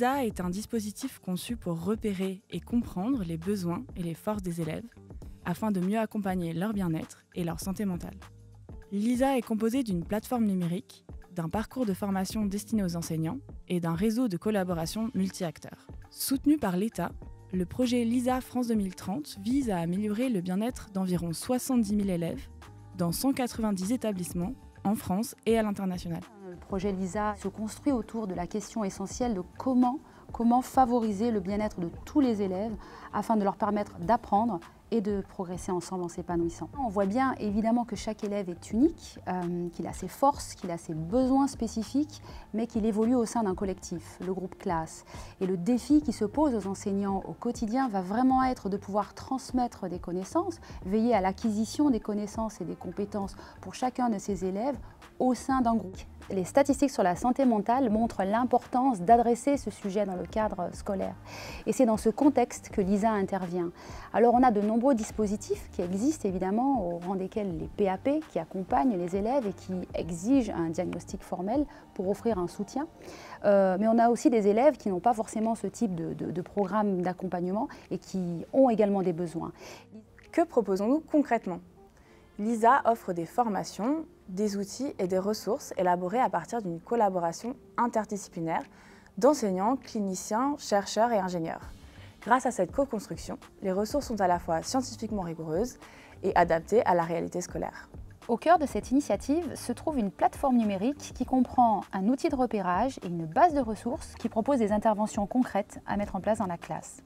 LISA est un dispositif conçu pour repérer et comprendre les besoins et les forces des élèves afin de mieux accompagner leur bien-être et leur santé mentale. LISA est composé d'une plateforme numérique, d'un parcours de formation destiné aux enseignants et d'un réseau de collaboration multi-acteurs. Soutenu par l'État, le projet LISA France 2030 vise à améliorer le bien-être d'environ 70 000 élèves dans 190 établissements en France et à l'international. Le projet LISA se construit autour de la question essentielle de comment favoriser le bien-être de tous les élèves afin de leur permettre d'apprendre et de progresser ensemble en s'épanouissant. On voit bien évidemment que chaque élève est unique, qu'il a ses forces, qu'il a ses besoins spécifiques, mais qu'il évolue au sein d'un collectif, le groupe classe. Et le défi qui se pose aux enseignants au quotidien va vraiment être de pouvoir transmettre des connaissances, veiller à l'acquisition des connaissances et des compétences pour chacun de ces élèves au sein d'un groupe. Les statistiques sur la santé mentale montrent l'importance d'adresser ce sujet dans le cadre scolaire. Et c'est dans ce contexte que LISA intervient. Alors on a de nombreux dispositifs qui existent évidemment, au rang desquels les PAP qui accompagnent les élèves et qui exigent un diagnostic formel pour offrir un soutien. Mais on a aussi des élèves qui n'ont pas forcément ce type de programme d'accompagnement et qui ont également des besoins. Que proposons-nous concrètement ? LISA offre des formations, des outils et des ressources élaborés à partir d'une collaboration interdisciplinaire d'enseignants, cliniciens, chercheurs et ingénieurs. Grâce à cette co-construction, les ressources sont à la fois scientifiquement rigoureuses et adaptées à la réalité scolaire. Au cœur de cette initiative se trouve une plateforme numérique qui comprend un outil de repérage et une base de ressources qui propose des interventions concrètes à mettre en place dans la classe.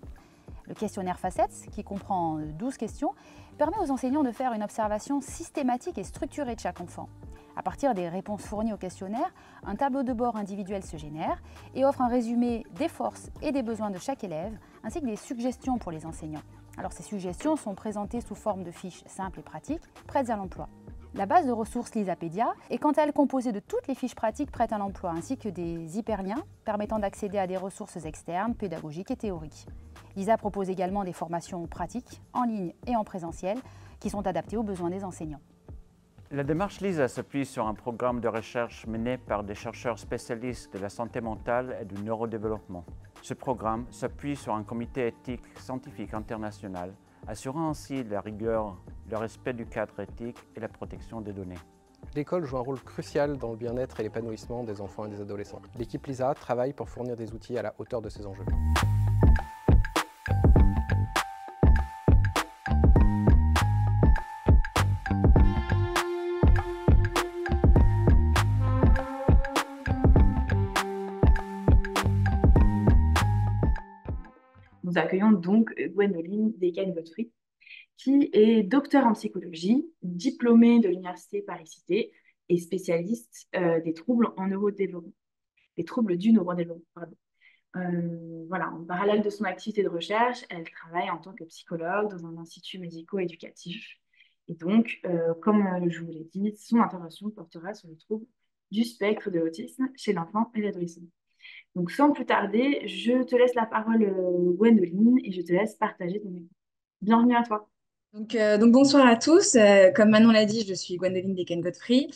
Le questionnaire Facettes, qui comprend 12 questions, permet aux enseignants de faire une observation systématique et structurée de chaque enfant. À partir des réponses fournies au questionnaire, un tableau de bord individuel se génère et offre un résumé des forces et des besoins de chaque élève, ainsi que des suggestions pour les enseignants. Alors ces suggestions sont présentées sous forme de fiches simples et pratiques, prêtes à l'emploi. La base de ressources Lisapédia est quant à elle composée de toutes les fiches pratiques prêtes à l'emploi, ainsi que des hyperliens permettant d'accéder à des ressources externes, pédagogiques et théoriques. LISA propose également des formations pratiques, en ligne et en présentiel, qui sont adaptées aux besoins des enseignants. La démarche LISA s'appuie sur un programme de recherche mené par des chercheurs spécialistes de la santé mentale et du neurodéveloppement. Ce programme s'appuie sur un comité éthique scientifique international, assurant ainsi la rigueur, le respect du cadre éthique et la protection des données. L'école joue un rôle crucial dans le bien-être et l'épanouissement des enfants et des adolescents. L'équipe LISA travaille pour fournir des outils à la hauteur de ces enjeux. Nous accueillons donc Gwendoline Descanes-Godfrey, qui est docteur en psychologie, diplômée de l'Université Paris-Cité et spécialiste des troubles en neurodéveloppement, des troubles du neurodéveloppement. Pardon. Voilà, en parallèle de son activité de recherche, elle travaille en tant que psychologue dans un institut médico-éducatif. Et donc, comme je vous l'ai dit, son intervention portera sur le trouble du spectre de l'autisme chez l'enfant et l'adolescent. Donc, sans plus tarder, je te laisse la parole, Gwendoline, et je te laisse partager ton écoute. Bienvenue à toi. Donc bonsoir à tous. Comme Manon l'a dit, je suis Gwendoline Descanes-Godfrey.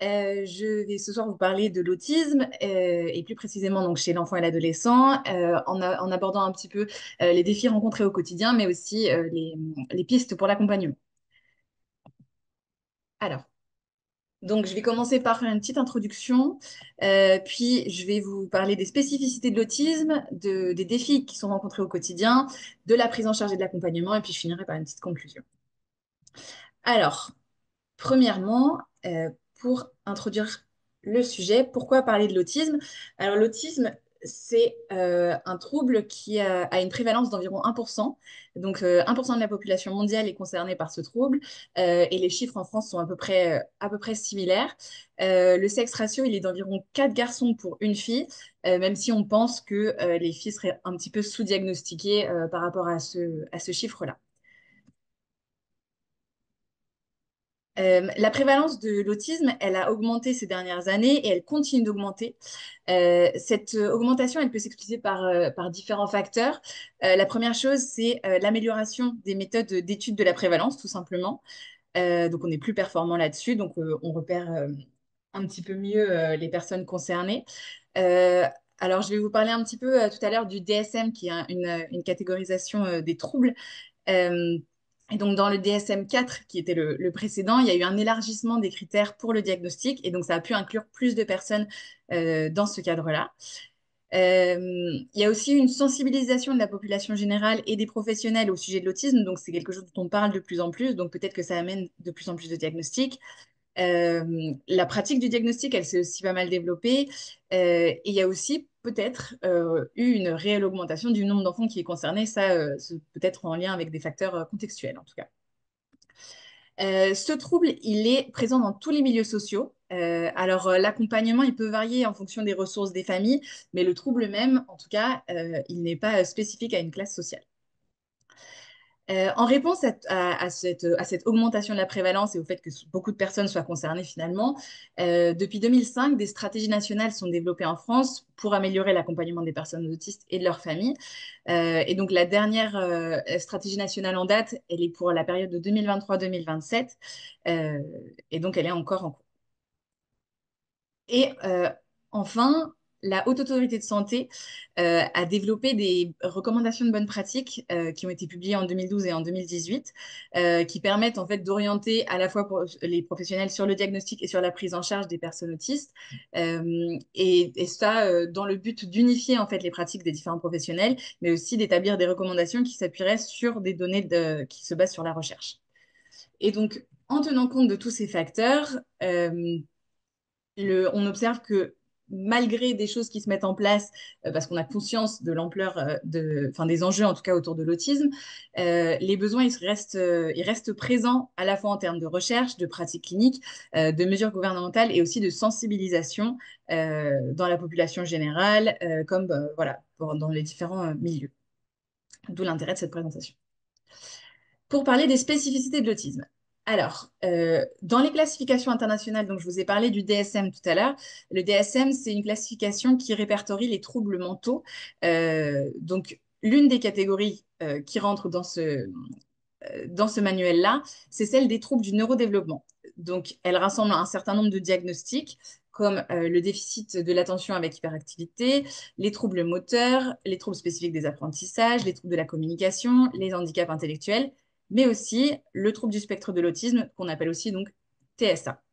Je vais ce soir vous parler de l'autisme et plus précisément donc chez l'enfant et l'adolescent en abordant un petit peu les défis rencontrés au quotidien, mais aussi les pistes pour l'accompagnement. Alors, donc je vais commencer par faire une petite introduction, puis je vais vous parler des spécificités de l'autisme, des défis qui sont rencontrés au quotidien, de la prise en charge et de l'accompagnement, et puis je finirai par une petite conclusion. Alors, premièrement, pour introduire le sujet, pourquoi parler de l'autisme? Alors, l'autisme, c'est un trouble qui a une prévalence d'environ 1%. Donc, 1% de la population mondiale est concernée par ce trouble et les chiffres en France sont à peu près similaires. Le sexe ratio, il est d'environ 4 garçons pour une fille, même si on pense que les filles seraient un petit peu sous-diagnostiquées par rapport à ce chiffre-là. La prévalence de l'autisme, elle a augmenté ces dernières années et elle continue d'augmenter. Cette augmentation, elle peut s'expliquer par différents facteurs. La première chose, c'est l'amélioration des méthodes d'étude de la prévalence, tout simplement. Donc, on est plus performant là-dessus, donc on repère un petit peu mieux les personnes concernées. Alors, je vais vous parler un petit peu tout à l'heure du DSM, qui est une catégorisation des troubles. Euh, et donc, dans le DSM-4, qui était le précédent, il y a eu un élargissement des critères pour le diagnostic. Et donc, ça a pu inclure plus de personnes dans ce cadre-là. Il y a aussi une sensibilisation de la population générale et des professionnels au sujet de l'autisme. Donc, c'est quelque chose dont on parle de plus en plus. Donc, peut-être que ça amène de plus en plus de diagnostics. La pratique du diagnostic, elle s'est aussi pas mal développée. Et il y a aussi peut-être eu une réelle augmentation du nombre d'enfants qui est concerné. Ça, c'est peut-être en lien avec des facteurs contextuels, en tout cas. Ce trouble, il est présent dans tous les milieux sociaux. Alors, l'accompagnement, il peut varier en fonction des ressources des familles, mais le trouble même, en tout cas, il n'est pas spécifique à une classe sociale. En réponse à cette augmentation de la prévalence et au fait que beaucoup de personnes soient concernées finalement, depuis 2005, des stratégies nationales sont développées en France pour améliorer l'accompagnement des personnes autistes et de leurs familles. Et donc la dernière stratégie nationale en date, elle est pour la période de 2023-2027, et donc elle est encore en cours. Et enfin, la Haute Autorité de Santé a développé des recommandations de bonnes pratiques qui ont été publiées en 2012 et en 2018, qui permettent en fait d'orienter à la fois pour les professionnels sur le diagnostic et sur la prise en charge des personnes autistes, et ça dans le but d'unifier en fait les pratiques des différents professionnels, mais aussi d'établir des recommandations qui s'appuieraient sur des données qui se basent sur la recherche. Et donc, en tenant compte de tous ces facteurs, on observe que malgré des choses qui se mettent en place, parce qu'on a conscience de l'ampleur des enjeux en tout cas autour de l'autisme, les besoins ils restent présents à la fois en termes de recherche, de pratiques cliniques, de mesures gouvernementales et aussi de sensibilisation dans la population générale, comme voilà, dans les différents milieux. D'où l'intérêt de cette présentation. Pour parler des spécificités de l'autisme. Alors, dans les classifications internationales, donc je vous ai parlé du DSM tout à l'heure. Le DSM, c'est une classification qui répertorie les troubles mentaux. Donc, l'une des catégories qui rentre dans ce manuel-là, c'est celle des troubles du neurodéveloppement. Donc, elle rassemble un certain nombre de diagnostics, comme le déficit de l'attention avec hyperactivité, les troubles moteurs, les troubles spécifiques des apprentissages, les troubles de la communication, les handicaps intellectuels, mais aussi le trouble du spectre de l'autisme, qu'on appelle aussi donc TSA.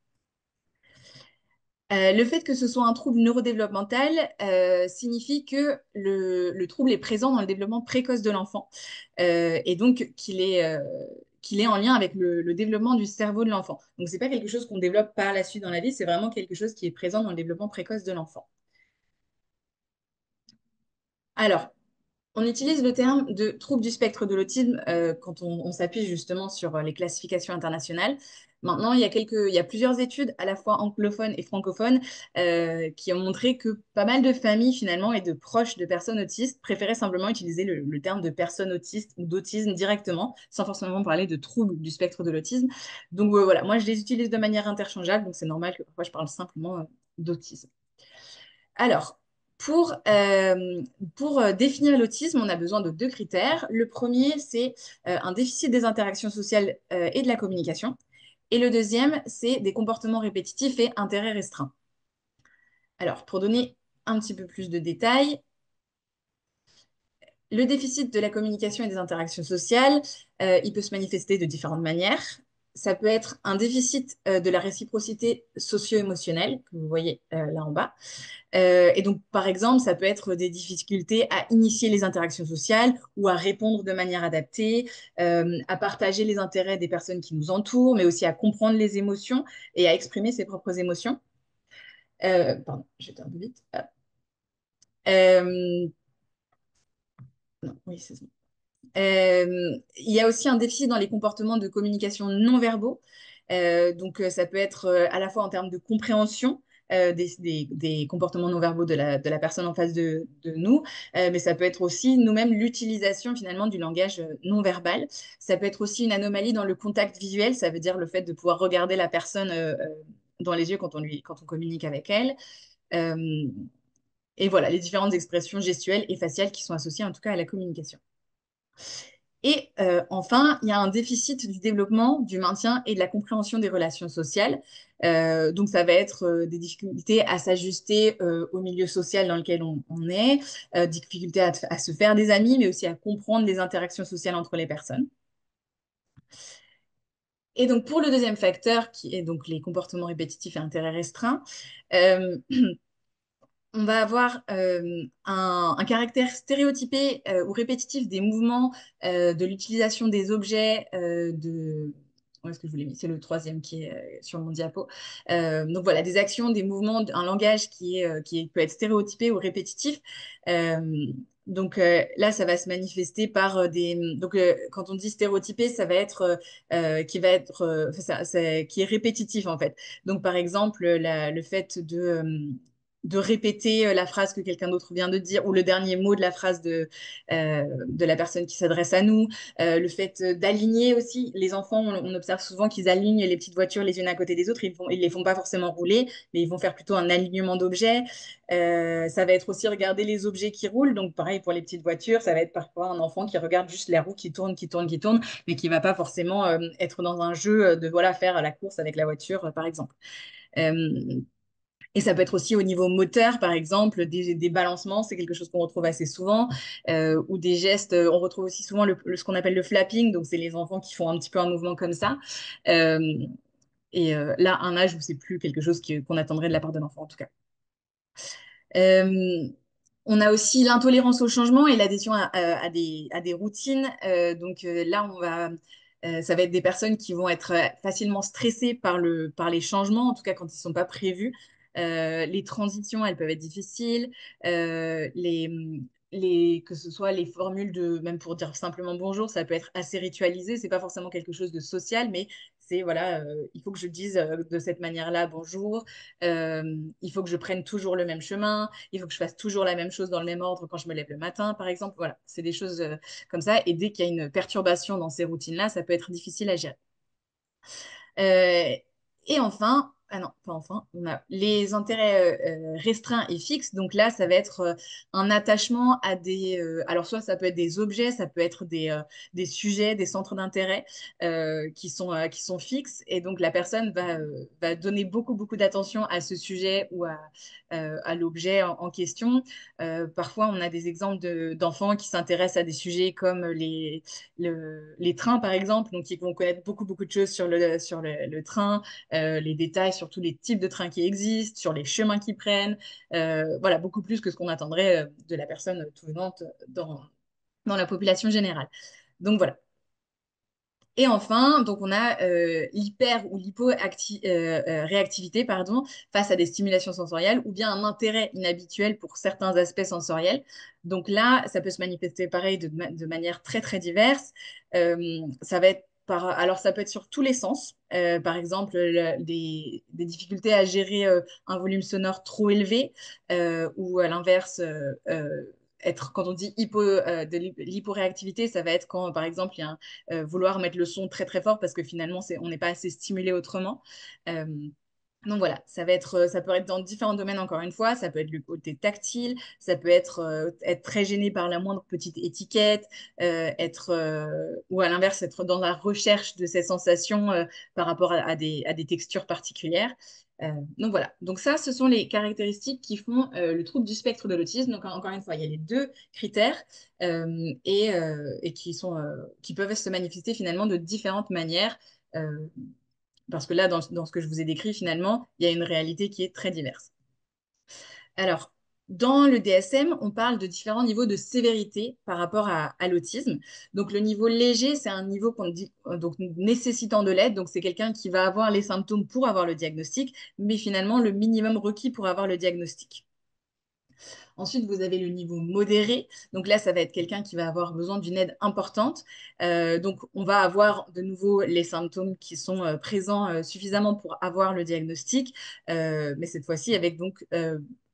Le fait que ce soit un trouble neurodéveloppemental signifie que le trouble est présent dans le développement précoce de l'enfant, et donc qu'il est en lien avec le développement du cerveau de l'enfant. Donc, ce n'est pas quelque chose qu'on développe par la suite dans la vie, c'est vraiment quelque chose qui est présent dans le développement précoce de l'enfant. Alors, on utilise le terme de trouble du spectre de l'autisme quand on s'appuie justement sur les classifications internationales. Maintenant, il y a plusieurs études, à la fois anglophones et francophones, qui ont montré que pas mal de familles, finalement, et de proches de personnes autistes préféraient simplement utiliser le terme de personne autiste ou d'autisme directement, sans forcément parler de trouble du spectre de l'autisme. Donc voilà, moi, je les utilise de manière interchangeable, donc c'est normal que parfois je parle simplement d'autisme. Alors, pour définir l'autisme, on a besoin de deux critères. Le premier, c'est un déficit des interactions sociales et de la communication. Et le deuxième, c'est des comportements répétitifs et intérêts restreints. Alors, pour donner un petit peu plus de détails, le déficit de la communication et des interactions sociales, il peut se manifester de différentes manières. Ça peut être un déficit de la réciprocité socio-émotionnelle, que vous voyez là en bas. Et donc, par exemple, ça peut être des difficultés à initier les interactions sociales ou à répondre de manière adaptée, à partager les intérêts des personnes qui nous entourent, mais aussi à comprendre les émotions et à exprimer ses propres émotions. Pardon, j'étais un peu vite. Euh, non, oui, c'est ça. Il y a aussi un déficit dans les comportements de communication non verbaux. Donc, ça peut être à la fois en termes de compréhension des comportements non verbaux de la personne en face de nous, mais ça peut être aussi nous-mêmes l'utilisation finalement du langage non verbal. Ça peut être aussi une anomalie dans le contact visuel, ça veut dire le fait de pouvoir regarder la personne dans les yeux quand on communique avec elle. Euh, et voilà, les différentes expressions gestuelles et faciales qui sont associées en tout cas à la communication. Et enfin, il y a un déficit du développement, du maintien et de la compréhension des relations sociales. Donc, ça va être des difficultés à s'ajuster au milieu social dans lequel on est, difficultés à se faire des amis, mais aussi à comprendre les interactions sociales entre les personnes. Et donc, pour le deuxième facteur, qui est donc les comportements répétitifs et intérêt restreint, euh, on va avoir un caractère stéréotypé ou répétitif des mouvements, de l'utilisation des objets, Où est-ce que je vous l'ai mis? C'est le troisième qui est sur mon diapo. Donc voilà, des actions, des mouvements, un langage qui peut être stéréotypé ou répétitif. Euh, Là, ça va se manifester par quand on dit stéréotypé, ça va être qui est répétitif en fait. Donc par exemple, le fait de répéter la phrase que quelqu'un d'autre vient de dire ou le dernier mot de la phrase de la personne qui s'adresse à nous. Le fait d'aligner aussi. Les enfants, on observe souvent qu'ils alignent les petites voitures les unes à côté des autres. Ils les font pas forcément rouler, mais ils vont faire plutôt un alignement d'objets. Ça va être aussi regarder les objets qui roulent. Donc pareil pour les petites voitures, ça va être parfois un enfant qui regarde juste les roues qui tournent, qui tournent, qui tournent, mais qui va pas forcément être dans un jeu de voilà faire la course avec la voiture, par exemple. Euh, et ça peut être aussi au niveau moteur, par exemple, des balancements, c'est quelque chose qu'on retrouve assez souvent, ou des gestes, on retrouve aussi souvent ce qu'on appelle le flapping, donc c'est les enfants qui font un petit peu un mouvement comme ça. Euh, Là, un âge où c'est plus quelque chose qu'on attendrait de la part de l'enfant, en tout cas. Euh, on a aussi l'intolérance au changement et l'adhésion à des routines. Là, ça va être des personnes qui vont être facilement stressées par les changements, en tout cas quand ils ne sont pas prévus. Les transitions, elles peuvent être difficiles. Euh, les, que ce soit les formules même pour dire simplement bonjour, ça peut être assez ritualisé. C'est pas forcément quelque chose de social, mais c'est voilà, il faut que je dise de cette manière-là bonjour. Il faut que je prenne toujours le même chemin. Il faut que je fasse toujours la même chose dans le même ordre quand je me lève le matin, par exemple. Voilà, c'est des choses comme ça. Et dès qu'il y a une perturbation dans ces routines-là, ça peut être difficile à gérer. Euh, et enfin, ah non, pas enfin, on a les intérêts restreints et fixes. Donc là, ça va être un attachement à alors soit ça peut être des objets, ça peut être des sujets, des centres d'intérêt qui sont fixes. Et donc la personne va donner beaucoup, beaucoup d'attention à ce sujet ou à l'objet en question. Parfois, on a des exemples d'enfants qui s'intéressent à des sujets comme les trains, par exemple, donc ils vont connaître beaucoup, beaucoup de choses sur le train, les détails sur tous les types de trains qui existent, sur les chemins qu'ils prennent, voilà, beaucoup plus que ce qu'on attendrait de la personne tout venante dans la population générale. Donc voilà. Et enfin, donc on a l'hyper ou l'hypo-réactivité pardon, face à des stimulations sensorielles ou bien un intérêt inhabituel pour certains aspects sensoriels. Donc là, ça peut se manifester pareil de manière très très diverse. Ça va être alors ça peut être sur tous les sens. Par exemple, des difficultés à gérer un volume sonore trop élevé ou à l'inverse quand on dit l'hyporéactivité, ça va être quand, par exemple, il y a vouloir mettre le son très très fort parce que finalement, on n'est pas assez stimulé autrement. Euh, donc voilà, ça peut être dans différents domaines encore une fois. Ça peut être le côté tactile, ça peut être très gêné par la moindre petite étiquette, ou à l'inverse, être dans la recherche de ces sensations par rapport à des textures particulières. Donc voilà, donc ça, ce sont les caractéristiques qui font le trouble du spectre de l'autisme. Donc encore une fois, il y a les deux critères et qui peuvent se manifester finalement de différentes manières. Euh, Parce que là, dans ce que je vous ai décrit, finalement, il y a une réalité qui est très diverse. Alors, dans le DSM, on parle de différents niveaux de sévérité par rapport à l'autisme. Donc, le niveau léger, c'est un niveau qu'on dit donc nécessitant de l'aide. Donc, c'est quelqu'un qui va avoir les symptômes pour avoir le diagnostic, mais finalement le minimum requis pour avoir le diagnostic. Ensuite, vous avez le niveau modéré. Donc là, ça va être quelqu'un qui va avoir besoin d'une aide importante. Donc, on va avoir de nouveau les symptômes qui sont présents suffisamment pour avoir le diagnostic, mais cette fois-ci avec donc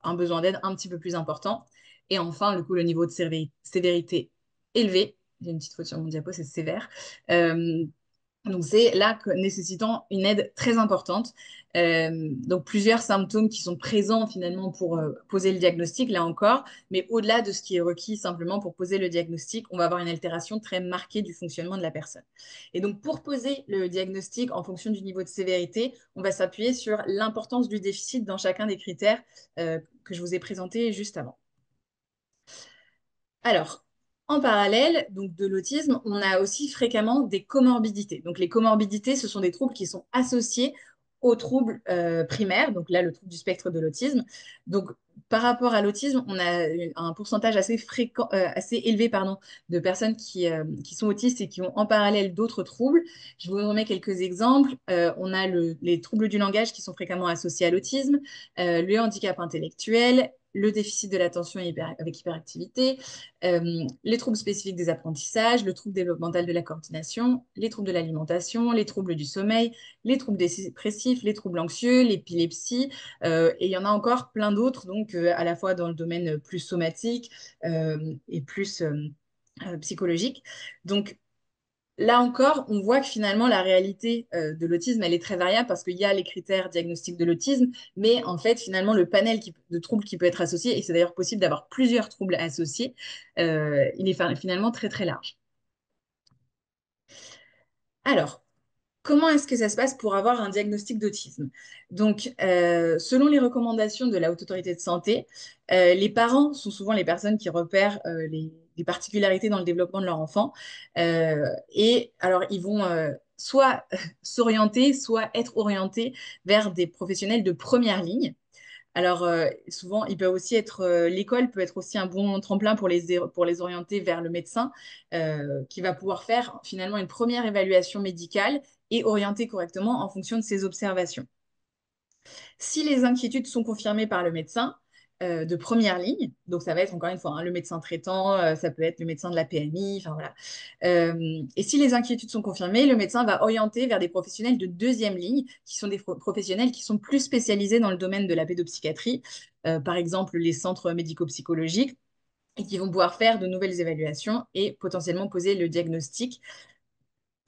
un besoin d'aide un petit peu plus important. Et enfin, le niveau de sévérité élevé. J'ai une petite faute sur mon diapo, c'est sévère. Euh, Donc, c'est là que nécessitant une aide très importante. Donc, plusieurs symptômes qui sont présents finalement pour poser le diagnostic, là encore, mais au-delà de ce qui est requis simplement pour poser le diagnostic, on va avoir une altération très marquée du fonctionnement de la personne. Et donc, pour poser le diagnostic en fonction du niveau de sévérité, on va s'appuyer sur l'importance du déficit dans chacun des critères que je vous ai présentés juste avant. Alors, en parallèle donc, de l'autisme, on a aussi fréquemment des comorbidités. Donc, les comorbidités, ce sont des troubles qui sont associés aux troubles primaires, donc là, le trouble du spectre de l'autisme. Donc, par rapport à l'autisme, on a un pourcentage assez fréquent, assez élevé, pardon, de personnes qui sont autistes et qui ont en parallèle d'autres troubles. Je vous remets quelques exemples. On a les troubles du langage qui sont fréquemment associés à l'autisme, le handicap intellectuel, le déficit de l'attention avec hyperactivité, les troubles spécifiques des apprentissages, le trouble développemental de la coordination, les troubles de l'alimentation, les troubles du sommeil, les troubles dépressifs, les troubles anxieux, l'épilepsie, et il y en a encore plein d'autres, donc à la fois dans le domaine plus somatique et plus psychologique. Donc, là encore, on voit que finalement, la réalité de l'autisme, elle est très variable parce qu'il y a les critères diagnostiques de l'autisme, mais en fait, finalement, le panel de troubles qui peut être associé, et c'est d'ailleurs possible d'avoir plusieurs troubles associés, il est finalement très, très large. Alors, comment est-ce que ça se passe pour avoir un diagnostic d'autisme? Donc, selon les recommandations de la Haute Autorité de Santé, les parents sont souvent les personnes qui repèrent les particularités dans le développement de leur enfant. Et alors, ils vont soit s'orienter, soit être orientés vers des professionnels de première ligne. Alors, souvent, ils peuvent aussi être, l'école peut être aussi un bon tremplin pour les orienter vers le médecin qui va pouvoir faire finalement une première évaluation médicale et orienter correctement en fonction de ses observations. Si les inquiétudes sont confirmées par le médecin de première ligne, donc ça va être encore une fois le médecin traitant, ça peut être le médecin de la PMI, enfin voilà. Et si les inquiétudes sont confirmées, le médecin va orienter vers des professionnels de deuxième ligne, qui sont des professionnels qui sont plus spécialisés dans le domaine de la pédopsychiatrie, par exemple les centres médico-psychologiques, et qui vont pouvoir faire de nouvelles évaluations et potentiellement poser le diagnostic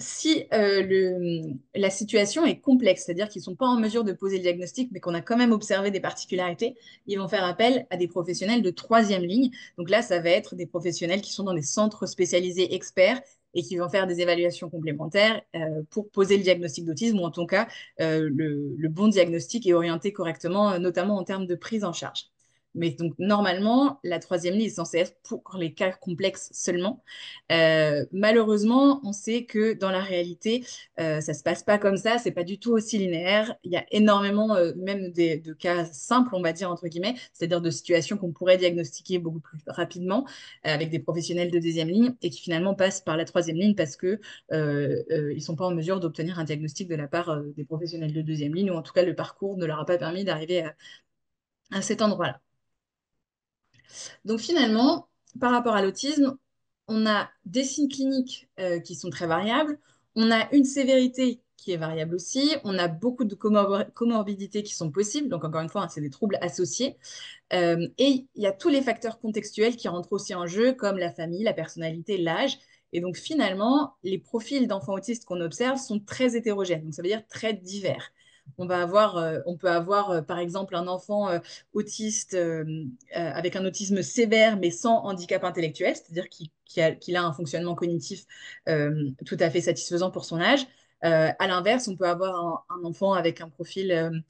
si la situation est complexe, c'est-à-dire qu'ils ne sont pas en mesure de poser le diagnostic, mais qu'on a quand même observé des particularités, ils vont faire appel à des professionnels de troisième ligne. Donc là, ça va être des professionnels qui sont dans des centres spécialisés experts et qui vont faire des évaluations complémentaires pour poser le diagnostic d'autisme, ou en tout cas, le bon diagnostic est orienté correctement, notamment en termes de prise en charge. Mais donc, normalement, la troisième ligne est censée être pour les cas complexes seulement. Malheureusement, on sait que dans la réalité, ça se passe pas comme ça, c'est pas du tout aussi linéaire. Il y a énormément, même de cas simples, on va dire entre guillemets, c'est-à-dire de situations qu'on pourrait diagnostiquer beaucoup plus rapidement avec des professionnels de deuxième ligne et qui finalement passent par la troisième ligne parce que ils sont pas en mesure d'obtenir un diagnostic de la part des professionnels de deuxième ligne, ou en tout cas le parcours ne leur a pas permis d'arriver à cet endroit-là. Donc finalement, par rapport à l'autisme, on a des signes cliniques qui sont très variables, on a une sévérité qui est variable aussi, on a beaucoup de comorbidités qui sont possibles, donc encore une fois, hein, c'est des troubles associés, et il y a tous les facteurs contextuels qui rentrent aussi en jeu, comme la famille, la personnalité, l'âge, et donc finalement, les profils d'enfants autistes qu'on observe sont très hétérogènes, donc ça veut dire très divers. On peut avoir, par exemple, un enfant autiste avec un autisme sévère mais sans handicap intellectuel, c'est-à-dire qu'il a un fonctionnement cognitif tout à fait satisfaisant pour son âge. À l'inverse, on peut avoir un enfant avec un profil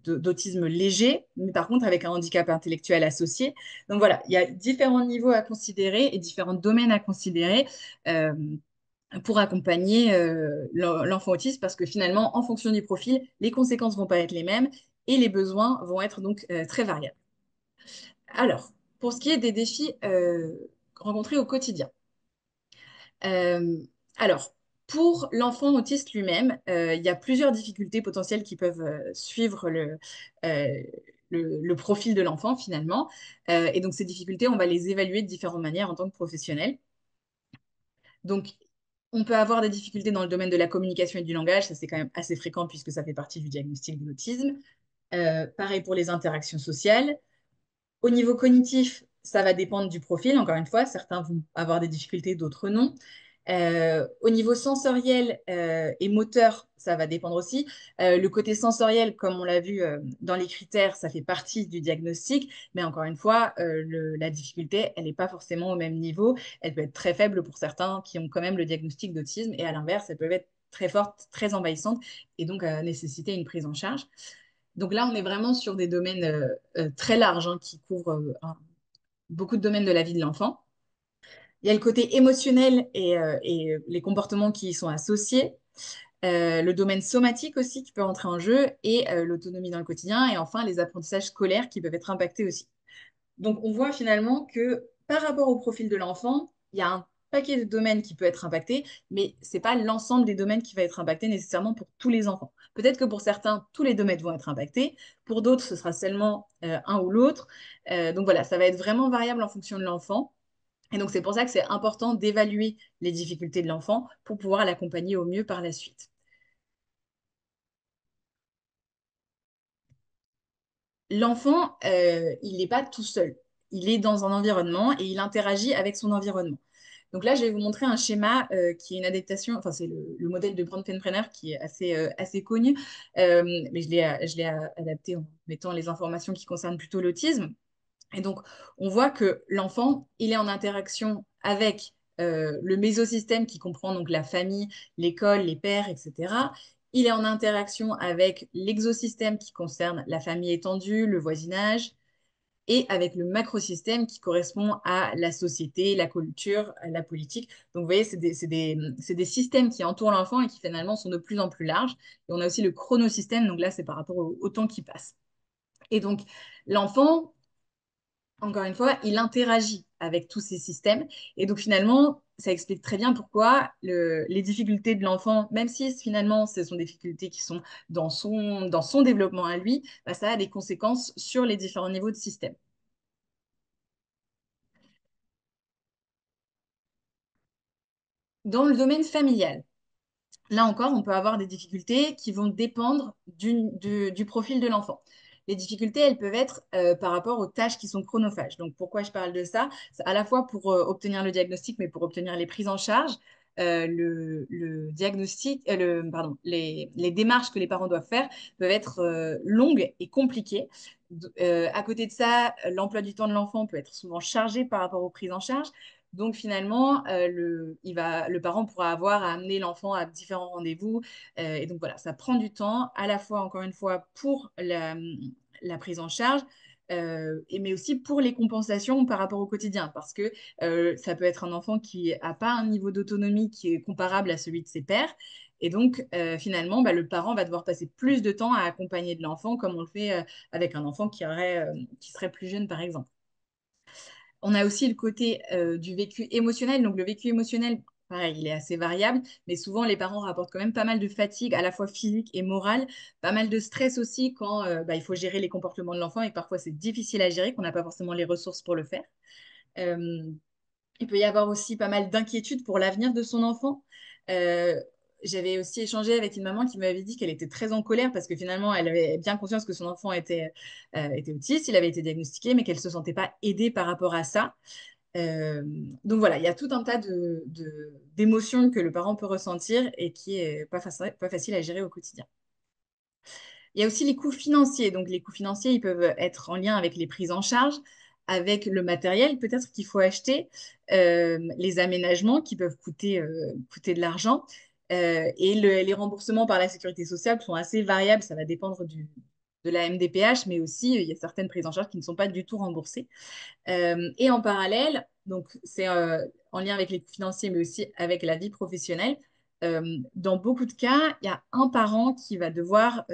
d'autisme léger, mais par contre avec un handicap intellectuel associé. Donc voilà, il y a différents niveaux à considérer et différents domaines à considérer. Pour accompagner l'enfant autiste, parce que finalement, en fonction du profil, les conséquences vont pas être les mêmes et les besoins vont être donc très variables. Alors, pour ce qui est des défis rencontrés au quotidien. Euh, alors, pour l'enfant autiste lui-même, il y a plusieurs difficultés potentielles qui peuvent suivre euh, le profil de l'enfant finalement. Et donc, ces difficultés, on va les évaluer de différentes manières en tant que professionnel. Donc, on peut avoir des difficultés dans le domaine de la communication et du langage, ça c'est quand même assez fréquent puisque ça fait partie du diagnostic de l'autisme. Pareil pour les interactions sociales. Au niveau cognitif, ça va dépendre du profil, encore une fois, certains vont avoir des difficultés, d'autres non. Au niveau sensoriel et moteur, ça va dépendre aussi. Le côté sensoriel, comme on l'a vu dans les critères, ça fait partie du diagnostic, mais encore une fois, la difficulté, elle n'est pas forcément au même niveau. Elle peut être très faible pour certains qui ont quand même le diagnostic d'autisme, et à l'inverse, elle peut être très forte, très envahissante, et donc nécessiter une prise en charge. Donc là, on est vraiment sur des domaines très larges hein, qui couvrent beaucoup de domaines de la vie de l'enfant. Il y a le côté émotionnel et les comportements qui y sont associés. Le domaine somatique aussi qui peut rentrer en jeu et l'autonomie dans le quotidien. Et enfin, les apprentissages scolaires qui peuvent être impactés aussi. Donc, on voit finalement que par rapport au profil de l'enfant, il y a un paquet de domaines qui peut être impacté, mais ce n'est pas l'ensemble des domaines qui va être impacté nécessairement pour tous les enfants. Peut-être que pour certains, tous les domaines vont être impactés. Pour d'autres, ce sera seulement un ou l'autre. Donc voilà, ça va être vraiment variable en fonction de l'enfant. Et donc, c'est pour ça que c'est important d'évaluer les difficultés de l'enfant pour pouvoir l'accompagner au mieux par la suite. L'enfant, il n'est pas tout seul. Il est dans un environnement et il interagit avec son environnement. Donc là, je vais vous montrer un schéma qui est une adaptation, enfin c'est le modèle de Bronfenbrenner qui est assez connu, mais je l'ai adapté en mettant les informations qui concernent plutôt l'autisme. Et donc, on voit que l'enfant, il est en interaction avec le mésosystème qui comprend donc la famille, l'école, les pères, etc. Il est en interaction avec l'exosystème qui concerne la famille étendue, le voisinage, et avec le macrosystème qui correspond à la société, la culture, la politique. Donc, vous voyez, c'est des systèmes qui entourent l'enfant et qui finalement sont de plus en plus larges. Et on a aussi le chronosystème, donc là, c'est par rapport au temps qui passe. Et donc, l'enfant, encore une fois, il interagit avec tous ces systèmes. Et donc finalement, ça explique très bien pourquoi les difficultés de l'enfant, même si finalement ce sont des difficultés qui sont dans son développement à lui, bah, ça a des conséquences sur les différents niveaux de système. Dans le domaine familial, là encore, on peut avoir des difficultés qui vont dépendre du profil de l'enfant. Les difficultés, elles peuvent être par rapport aux tâches qui sont chronophages. Donc, pourquoi je parle de ça? C'est à la fois pour obtenir le diagnostic, mais pour obtenir les prises en charge. Le diagnostic, pardon, les démarches que les parents doivent faire peuvent être longues et compliquées. À côté de ça, l'emploi du temps de l'enfant peut être souvent chargé par rapport aux prises en charge. Donc finalement, le parent pourra avoir à amener l'enfant à différents rendez-vous. Et donc voilà, ça prend du temps, à la fois, encore une fois, pour la prise en charge, mais aussi pour les compensations par rapport au quotidien. Parce que ça peut être un enfant qui n'a pas un niveau d'autonomie qui est comparable à celui de ses pairs. Et donc, finalement, bah, le parent va devoir passer plus de temps à accompagner de l'enfant, comme on le fait avec un enfant qui serait plus jeune, par exemple. On a aussi le côté du vécu émotionnel. Donc, le vécu émotionnel, pareil, il est assez variable, mais souvent, les parents rapportent quand même pas mal de fatigue, à la fois physique et morale, pas mal de stress aussi quand bah, il faut gérer les comportements de l'enfant et parfois c'est difficile à gérer, qu'on n'a pas forcément les ressources pour le faire. Euh, il peut y avoir aussi pas mal d'inquiétudes pour l'avenir de son enfant. Euh, J'avais aussi échangé avec une maman qui m'avait dit qu'elle était très en colère parce que finalement, elle avait bien conscience que son enfant était autiste, il avait été diagnostiqué, mais qu'elle ne se sentait pas aidée par rapport à ça. Euh, donc voilà, il y a tout un tas d'émotions que le parent peut ressentir et qui est pas facile à gérer au quotidien. Il y a aussi les coûts financiers. Donc, les coûts financiers, ils peuvent être en lien avec les prises en charge, avec le matériel peut-être qu'il faut acheter, les aménagements qui peuvent coûter de l'argent. Et les remboursements par la sécurité sociale sont assez variables. Ça va dépendre de la MDPH, mais aussi il y a certaines prises en charge qui ne sont pas du tout remboursées. Et en parallèle, donc c'est en lien avec les coûts financiers, mais aussi avec la vie professionnelle. Dans beaucoup de cas, il y a un parent qui va devoir,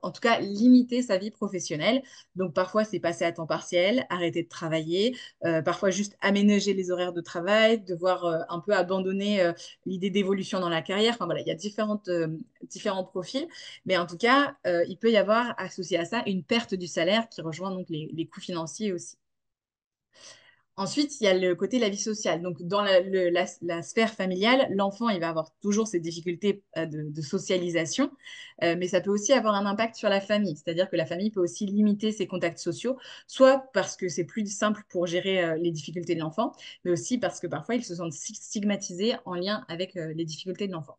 en tout cas, limiter sa vie professionnelle. Donc parfois, c'est passer à temps partiel, arrêter de travailler, parfois juste aménager les horaires de travail, devoir un peu abandonner l'idée d'évolution dans la carrière. Enfin voilà, il y a différents profils, mais en tout cas, il peut y avoir associé à ça une perte du salaire qui rejoint donc les coûts financiers aussi. Ensuite, il y a le côté de la vie sociale. Donc, dans la sphère familiale, l'enfant, il va avoir toujours ses difficultés de socialisation, mais ça peut aussi avoir un impact sur la famille. C'est-à-dire que la famille peut aussi limiter ses contacts sociaux, soit parce que c'est plus simple pour gérer les difficultés de l'enfant, mais aussi parce que parfois, ils se sentent stigmatisés en lien avec les difficultés de l'enfant.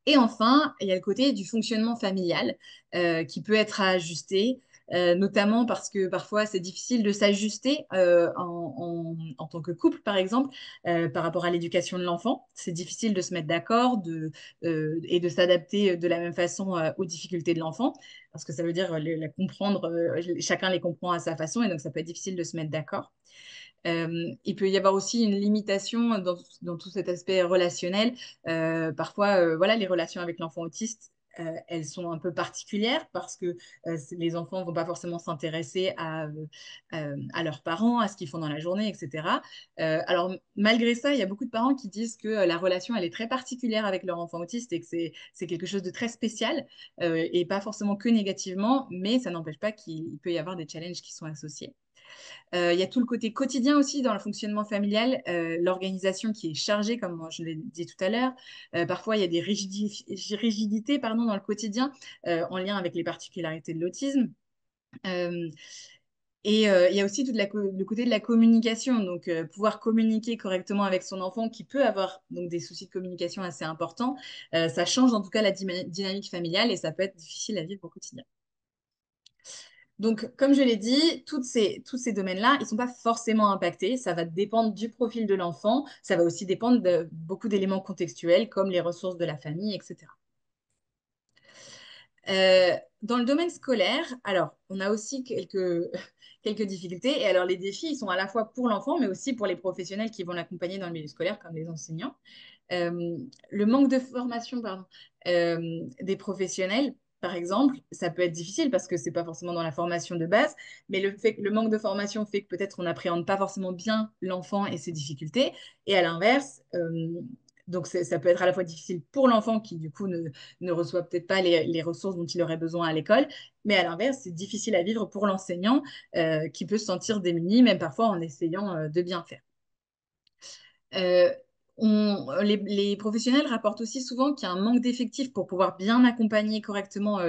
Et enfin, il y a le côté du fonctionnement familial qui peut être à ajuster, notamment parce que parfois c'est difficile de s'ajuster en tant que couple, par exemple, par rapport à l'éducation de l'enfant. C'est difficile de se mettre d'accord et de s'adapter de la même façon aux difficultés de l'enfant, parce que ça veut dire la comprendre, chacun les comprend à sa façon, et donc ça peut être difficile de se mettre d'accord. Il peut y avoir aussi une limitation dans tout cet aspect relationnel. Parfois, voilà, les relations avec l'enfant autiste, elles sont un peu particulières parce que les enfants ne vont pas forcément s'intéresser à leurs parents, à ce qu'ils font dans la journée, etc. Alors, malgré ça, il y a beaucoup de parents qui disent que la relation, elle est très particulière avec leur enfant autiste et que c'est quelque chose de très spécial et pas forcément que négativement, mais ça n'empêche pas qu'il peut y avoir des challenges qui sont associés. Il y a tout le côté quotidien aussi dans le fonctionnement familial, l'organisation qui est chargée, comme je l'ai dit tout à l'heure. Parfois, il y a des rigidités pardon, dans le quotidien en lien avec les particularités de l'autisme. Euh, il y a aussi le côté de la communication, donc pouvoir communiquer correctement avec son enfant qui peut avoir donc, des soucis de communication assez importants. Ça change en tout cas la dynamique familiale et ça peut être difficile à vivre au quotidien. Donc, comme je l'ai dit, tous ces domaines-là, ils ne sont pas forcément impactés. Ça va dépendre du profil de l'enfant. Ça va aussi dépendre de beaucoup d'éléments contextuels, comme les ressources de la famille, etc. Dans le domaine scolaire, alors, on a aussi quelques difficultés. Et alors, les défis, ils sont à la fois pour l'enfant, mais aussi pour les professionnels qui vont l'accompagner dans le milieu scolaire, comme les enseignants. Le manque de formation, pardon, des professionnels, par exemple, ça peut être difficile parce que c'est pas forcément dans la formation de base, mais le manque de formation fait que peut-être on n'appréhende pas forcément bien l'enfant et ses difficultés. Et à l'inverse, donc ça peut être à la fois difficile pour l'enfant qui du coup ne reçoit peut-être pas les ressources dont il aurait besoin à l'école, mais à l'inverse, c'est difficile à vivre pour l'enseignant qui peut se sentir démuni, même parfois en essayant de bien faire. Euh, les professionnels rapportent aussi souvent qu'il y a un manque d'effectifs pour pouvoir bien accompagner correctement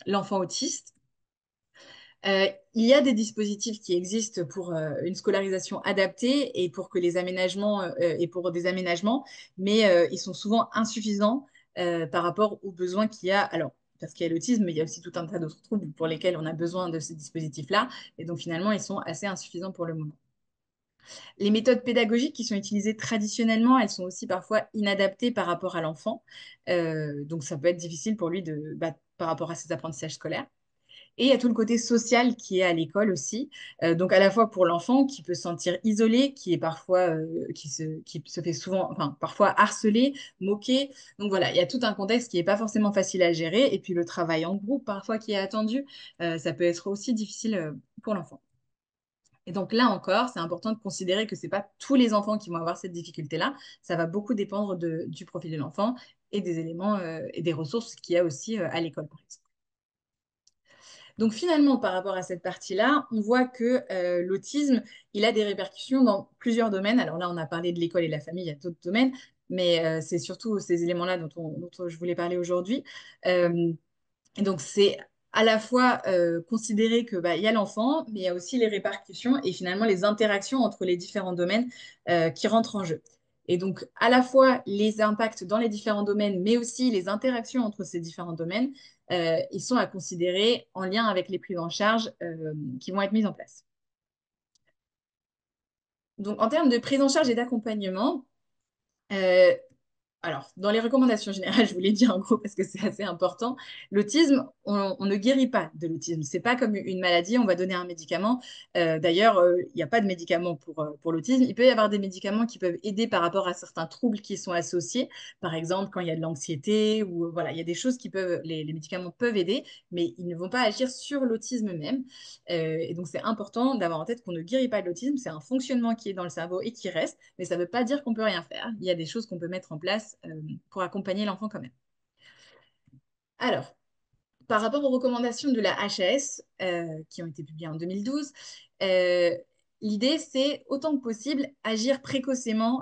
l'enfant autiste. Il y a des dispositifs qui existent pour une scolarisation adaptée et pour que les aménagements et pour des aménagements, mais ils sont souvent insuffisants par rapport aux besoins qu'il y a. Alors, parce qu'il y a l'autisme, mais il y a aussi tout un tas d'autres troubles pour lesquels on a besoin de ces dispositifs-là. Et donc, finalement, ils sont assez insuffisants pour le moment. Les méthodes pédagogiques qui sont utilisées traditionnellement, elles sont aussi parfois inadaptées par rapport à l'enfant. Donc, ça peut être difficile pour lui par rapport à ses apprentissages scolaires. Et il y a tout le côté social qui est à l'école aussi. Donc, à la fois pour l'enfant qui peut se sentir isolé, qui est parfois, qui se fait souvent, enfin, parfois harcelé, moqué. Donc, voilà, il y a tout un contexte qui n'est pas forcément facile à gérer. Et puis, le travail en groupe, parfois, qui est attendu, ça peut être aussi difficile pour l'enfant. Et donc là encore, c'est important de considérer que ce n'est pas tous les enfants qui vont avoir cette difficulté-là. Ça va beaucoup dépendre du profil de l'enfant et des éléments et des ressources qu'il y a aussi à l'école, par exemple. Donc finalement, par rapport à cette partie-là, on voit que l'autisme, il a des répercussions dans plusieurs domaines. Alors là, on a parlé de l'école et de la famille, il y a d'autres domaines, mais c'est surtout ces éléments-là dont je voulais parler aujourd'hui. Et donc, c'est à la fois considérer que il y a l'enfant, mais il y a aussi les répercussions et finalement les interactions entre les différents domaines qui rentrent en jeu. Et donc, à la fois les impacts dans les différents domaines, mais aussi les interactions entre ces différents domaines, ils sont à considérer en lien avec les prises en charge qui vont être mises en place. Donc, en termes de prise en charge et d'accompagnement, euh, alors, dans les recommandations générales, je voulais dire en gros parce que c'est assez important, l'autisme, on ne guérit pas de l'autisme. C'est pas comme une maladie, on va donner un médicament. D'ailleurs, il n'y a pas de médicament pour l'autisme. Il peut y avoir des médicaments qui peuvent aider par rapport à certains troubles qui sont associés. Par exemple, quand il y a de l'anxiété ou voilà, il y a des choses les médicaments peuvent aider, mais ils ne vont pas agir sur l'autisme même. Et donc, c'est important d'avoir en tête qu'on ne guérit pas de l'autisme. C'est un fonctionnement qui est dans le cerveau et qui reste, mais ça ne veut pas dire qu'on peut rien faire. Il y a des choses qu'on peut mettre en place pour accompagner l'enfant quand même. Alors, par rapport aux recommandations de la HAS qui ont été publiées en 2012, l'idée, c'est autant que possible agir précocement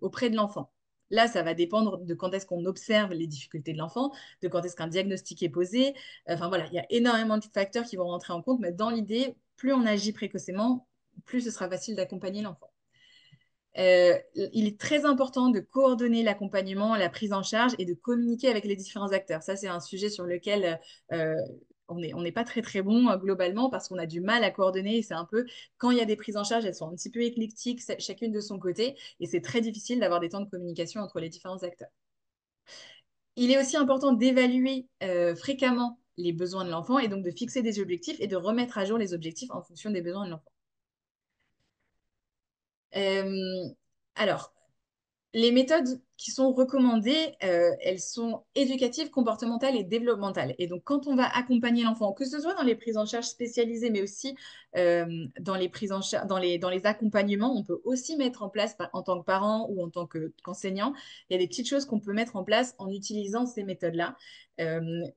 auprès de l'enfant. Là, ça va dépendre de quand est-ce qu'on observe les difficultés de l'enfant, de quand est-ce qu'un diagnostic est posé. Enfin voilà, il y a énormément de facteurs qui vont rentrer en compte, mais dans l'idée, plus on agit précocement, plus ce sera facile d'accompagner l'enfant. Il est très important de coordonner l'accompagnement, la prise en charge et de communiquer avec les différents acteurs. Ça, c'est un sujet sur lequel on n'est pas très très bon globalement parce qu'on a du mal à coordonner. C'est un peu, quand il y a des prises en charge, elles sont un petit peu éclectiques, chacune de son côté, et c'est très difficile d'avoir des temps de communication entre les différents acteurs. Il est aussi important d'évaluer fréquemment les besoins de l'enfant et donc de fixer des objectifs et de remettre à jour les objectifs en fonction des besoins de l'enfant. Alors, les méthodes qui sont recommandées, elles sont éducatives, comportementales et développementales. Et donc, quand on va accompagner l'enfant, que ce soit dans les prises en charge spécialisées, mais aussi dans les prises en charge, dans les accompagnements, on peut aussi mettre en place, en tant que parent ou en tant qu'enseignant, il y a des petites choses qu'on peut mettre en place en utilisant ces méthodes-là.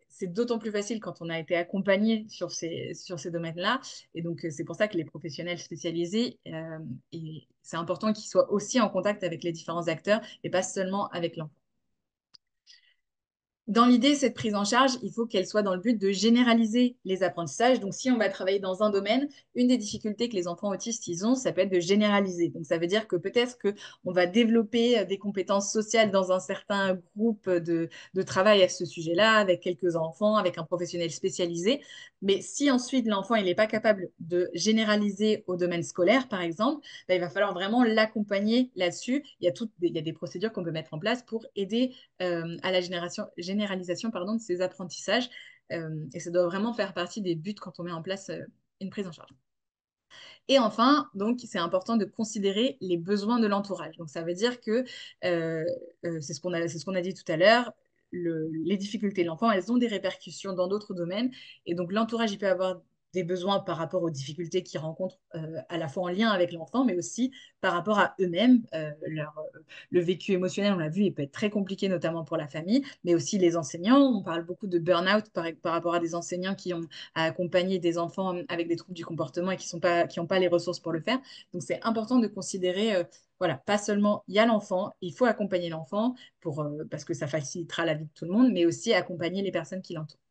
C'est d'autant plus facile quand on a été accompagné sur ces domaines-là. Et donc, c'est pour ça que les professionnels spécialisés, c'est important qu'ils soient aussi en contact avec les différents acteurs et pas seulement avec l'enfant. Dans l'idée, cette prise en charge, il faut qu'elle soit dans le but de généraliser les apprentissages. Donc, si on va travailler dans un domaine, une des difficultés que les enfants autistes ils ont, ça peut être de généraliser. Donc, ça veut dire que peut-être qu'on va développer des compétences sociales dans un certain groupe de travail à ce sujet-là, avec quelques enfants, avec un professionnel spécialisé. Mais si ensuite l'enfant il n'est pas capable de généraliser au domaine scolaire, par exemple, ben, il va falloir vraiment l'accompagner là-dessus. Il y a des procédures qu'on peut mettre en place pour aider à la généralisation de ces apprentissages. Et ça doit vraiment faire partie des buts quand on met en place une prise en charge. Et enfin, donc, c'est important de considérer les besoins de l'entourage. Donc, ça veut dire que, c'est ce qu'on a dit tout à l'heure, les difficultés de l'enfant, elles ont des répercussions dans d'autres domaines. Et donc, l'entourage, il peut avoir des besoins par rapport aux difficultés qu'ils rencontrent à la fois en lien avec l'enfant, mais aussi par rapport à eux-mêmes. Le vécu émotionnel, on l'a vu, il peut être très compliqué, notamment pour la famille, mais aussi les enseignants. On parle beaucoup de burn-out par rapport à des enseignants qui ont à accompagner des enfants avec des troubles du comportement et qui n'ont pas les ressources pour le faire. Donc, c'est important de considérer voilà, pas seulement il y a l'enfant, il faut accompagner l'enfant parce que ça facilitera la vie de tout le monde, mais aussi accompagner les personnes qui l'entourent.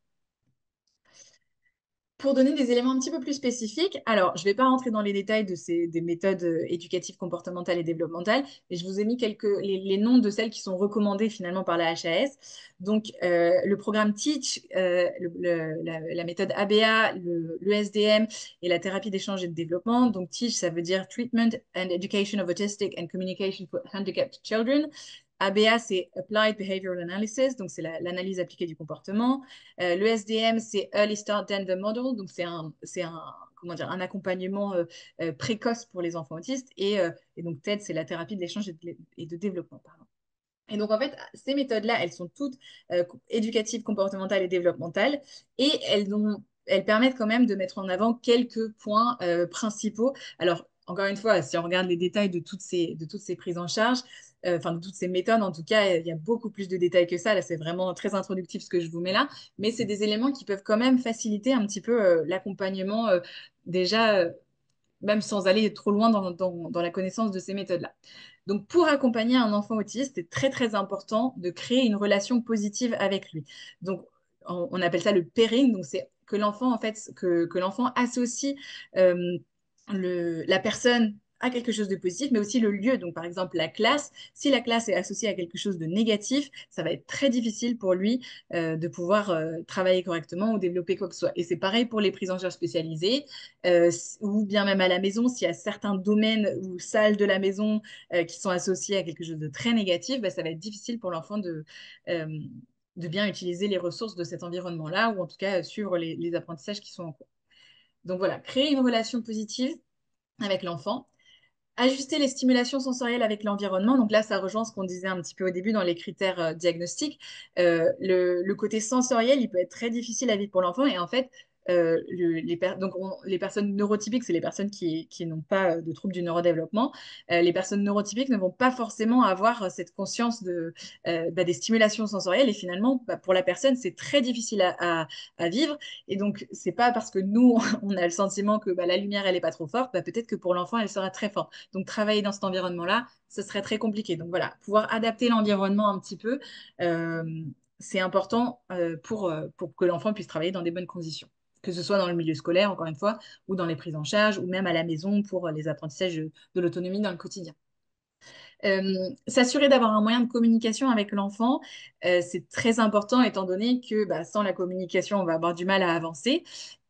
Pour donner des éléments un petit peu plus spécifiques, alors je ne vais pas rentrer dans les détails des méthodes éducatives, comportementales et développementales, mais je vous ai mis les noms de celles qui sont recommandées finalement par la HAS. Donc le programme TEACH, la méthode ABA, l'ESDM et la thérapie d'échange et de développement. Donc TEACH, ça veut dire Treatment and Education of Autistic and Communication for Handicapped Children. ABA, c'est Applied Behavioral Analysis, donc c'est l'analyse appliquée du comportement. Le SDM, c'est Early Start Denver Model, donc c'est un accompagnement précoce pour les enfants autistes. Et donc TED, c'est la thérapie de l'échange et de développement. Pardon. Et donc, en fait, ces méthodes-là, elles sont toutes éducatives, comportementales et développementales. Et elles permettent quand même de mettre en avant quelques points principaux. Alors, encore une fois, si on regarde les détails de toutes ces prises en charge, de toutes ces méthodes, en tout cas, il y a beaucoup plus de détails que ça. Là, c'est vraiment très introductif ce que je vous mets là. Mais c'est des éléments qui peuvent quand même faciliter un petit peu l'accompagnement déjà, même sans aller trop loin dans la connaissance de ces méthodes-là. Donc, pour accompagner un enfant autiste, c'est très, très important de créer une relation positive avec lui. Donc, on appelle ça le pairing. Donc, c'est que l'enfant, en fait, que l'enfant associe la personne à quelque chose de positif, mais aussi le lieu. Donc, par exemple, la classe. Si la classe est associée à quelque chose de négatif, ça va être très difficile pour lui de pouvoir travailler correctement ou développer quoi que ce soit. Et c'est pareil pour les prises en charge spécialisées, ou bien même à la maison, s'il y a certains domaines ou salles de la maison qui sont associés à quelque chose de très négatif, ça va être difficile pour l'enfant de bien utiliser les ressources de cet environnement-là, ou en tout cas suivre les apprentissages qui sont en cours. Donc voilà, créer une relation positive avec l'enfant. Ajuster les stimulations sensorielles avec l'environnement. Donc là, ça rejoint ce qu'on disait un petit peu au début dans les critères diagnostiques. Le côté sensoriel, il peut être très difficile à vivre pour l'enfant. Et en fait, les personnes neurotypiques, c'est les personnes qui n'ont pas de troubles du neurodéveloppement. Les personnes neurotypiques ne vont pas forcément avoir cette conscience des stimulations sensorielles et finalement, pour la personne, c'est très difficile à vivre. Et donc, c'est pas parce que nous, on a le sentiment que la lumière, elle est pas trop forte, peut-être que pour l'enfant, elle sera très forte. Donc, travailler dans cet environnement-là, ce serait très compliqué. Donc, voilà, pouvoir adapter l'environnement un petit peu, euh, c'est important pour que l'enfant puisse travailler dans des bonnes conditions. Que ce soit dans le milieu scolaire, encore une fois, ou dans les prises en charge, ou même à la maison pour les apprentissages de l'autonomie dans le quotidien. S'assurer d'avoir un moyen de communication avec l'enfant, c'est très important étant donné que sans la communication, on va avoir du mal à avancer.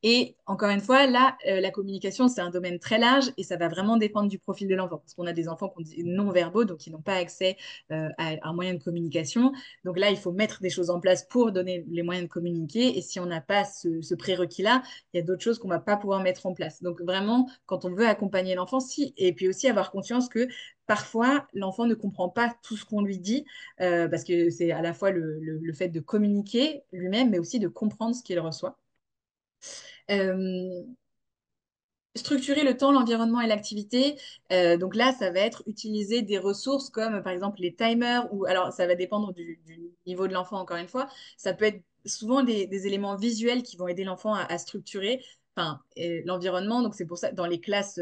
Et encore une fois, là, la communication, c'est un domaine très large et ça va vraiment dépendre du profil de l'enfant. Parce qu'on a des enfants qui ont des non-verbaux, donc qui n'ont pas accès à un moyen de communication. Donc là, il faut mettre des choses en place pour donner les moyens de communiquer. Et si on n'a pas ce prérequis-là, il y a d'autres choses qu'on ne va pas pouvoir mettre en place. Donc vraiment, quand on veut accompagner l'enfant, et puis aussi avoir conscience que parfois, l'enfant ne comprend pas tout ce qu'on lui dit, parce que c'est à la fois le fait de communiquer lui-même, mais aussi de comprendre ce qu'il reçoit. Euh, Structurer le temps, l'environnement et l'activité. Donc là, ça va être utiliser des ressources comme par exemple les timers, ou alors ça va dépendre du niveau de l'enfant, encore une fois. Ça peut être souvent des éléments visuels qui vont aider l'enfant à structurer. Enfin, l'environnement, donc c'est pour ça, dans les classes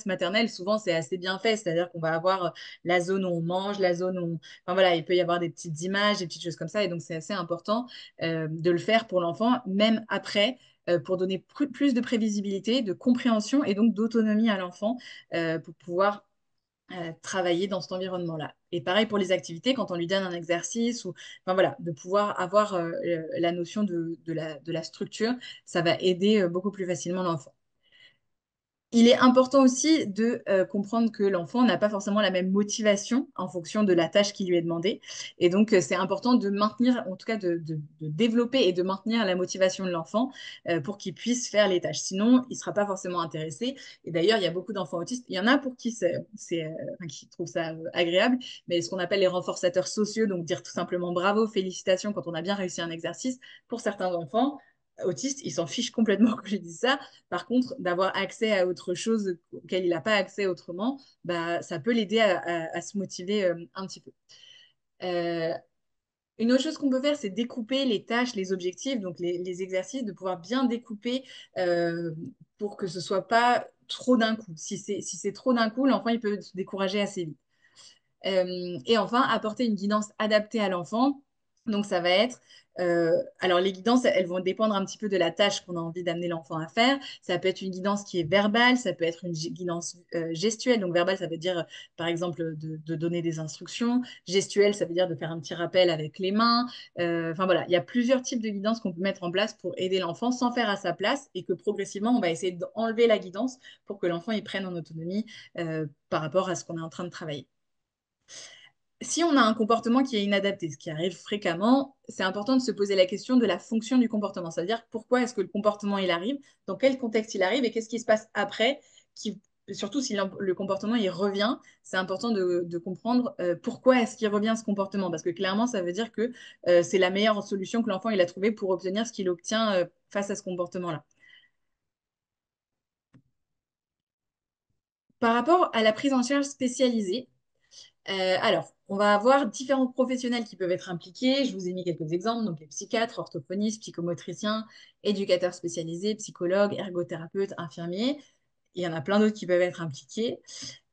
maternelles, souvent c'est assez bien fait, c'est-à-dire qu'on va avoir la zone où on mange, la zone où enfin voilà, il peut y avoir des petites images, des petites choses comme ça, et donc c'est assez important de le faire pour l'enfant, même après, pour donner plus de prévisibilité, de compréhension et donc d'autonomie à l'enfant pour pouvoir travailler dans cet environnement-là. Et pareil pour les activités, quand on lui donne un exercice, ou enfin, voilà, de pouvoir avoir la notion de la structure, ça va aider beaucoup plus facilement l'enfant. Il est important aussi de comprendre que l'enfant n'a pas forcément la même motivation en fonction de la tâche qui lui est demandée. Et donc, c'est important de maintenir, en tout cas de développer et de maintenir la motivation de l'enfant pour qu'il puisse faire les tâches. Sinon, il ne sera pas forcément intéressé. Et d'ailleurs, il y a beaucoup d'enfants autistes. Il y en a pour qui, qui trouvent ça agréable, mais ce qu'on appelle les renforçateurs sociaux, donc dire tout simplement bravo, félicitations quand on a bien réussi un exercice, pour certains enfants autistes, ils s'en fichent complètement que je dise ça. Par contre, d'avoir accès à autre chose auquel il n'a pas accès autrement, ça peut l'aider à se motiver un petit peu. Euh, une autre chose qu'on peut faire, c'est découper les tâches, les objectifs, donc les exercices, de pouvoir bien découper euh, pour que ce soit pas trop d'un coup. Si c'est trop d'un coup, l'enfant il peut se décourager assez vite. Et enfin, apporter une guidance adaptée à l'enfant. Donc, ça va être, alors les guidances, elles vont dépendre un petit peu de la tâche qu'on a envie d'amener l'enfant à faire. Ça peut être une guidance qui est verbale, ça peut être une guidance gestuelle. Donc, verbale, ça veut dire, par exemple, de donner des instructions. Gestuelle, ça veut dire de faire un petit rappel avec les mains. Enfin, voilà, il y a plusieurs types de guidance qu'on peut mettre en place pour aider l'enfant sans faire à sa place et que progressivement, on va essayer d'enlever la guidance pour que l'enfant il prenne en autonomie par rapport à ce qu'on est en train de travailler. Si on a un comportement qui est inadapté, ce qui arrive fréquemment, c'est important de se poser la question de la fonction du comportement. C'est-à-dire pourquoi est-ce que le comportement il arrive, dans quel contexte il arrive et qu'est-ce qui se passe après, surtout si le comportement il revient, c'est important de comprendre pourquoi est-ce qu'il revient ce comportement. Parce que clairement, ça veut dire que c'est la meilleure solution que l'enfant il a trouvée pour obtenir ce qu'il obtient face à ce comportement-là. Par rapport à la prise en charge spécialisée, alors, on va avoir différents professionnels qui peuvent être impliqués. Je vous ai mis quelques exemples, donc les psychiatres, orthophonistes, psychomotriciens, éducateurs spécialisés, psychologues, ergothérapeutes, infirmiers. Il y en a plein d'autres qui peuvent être impliqués.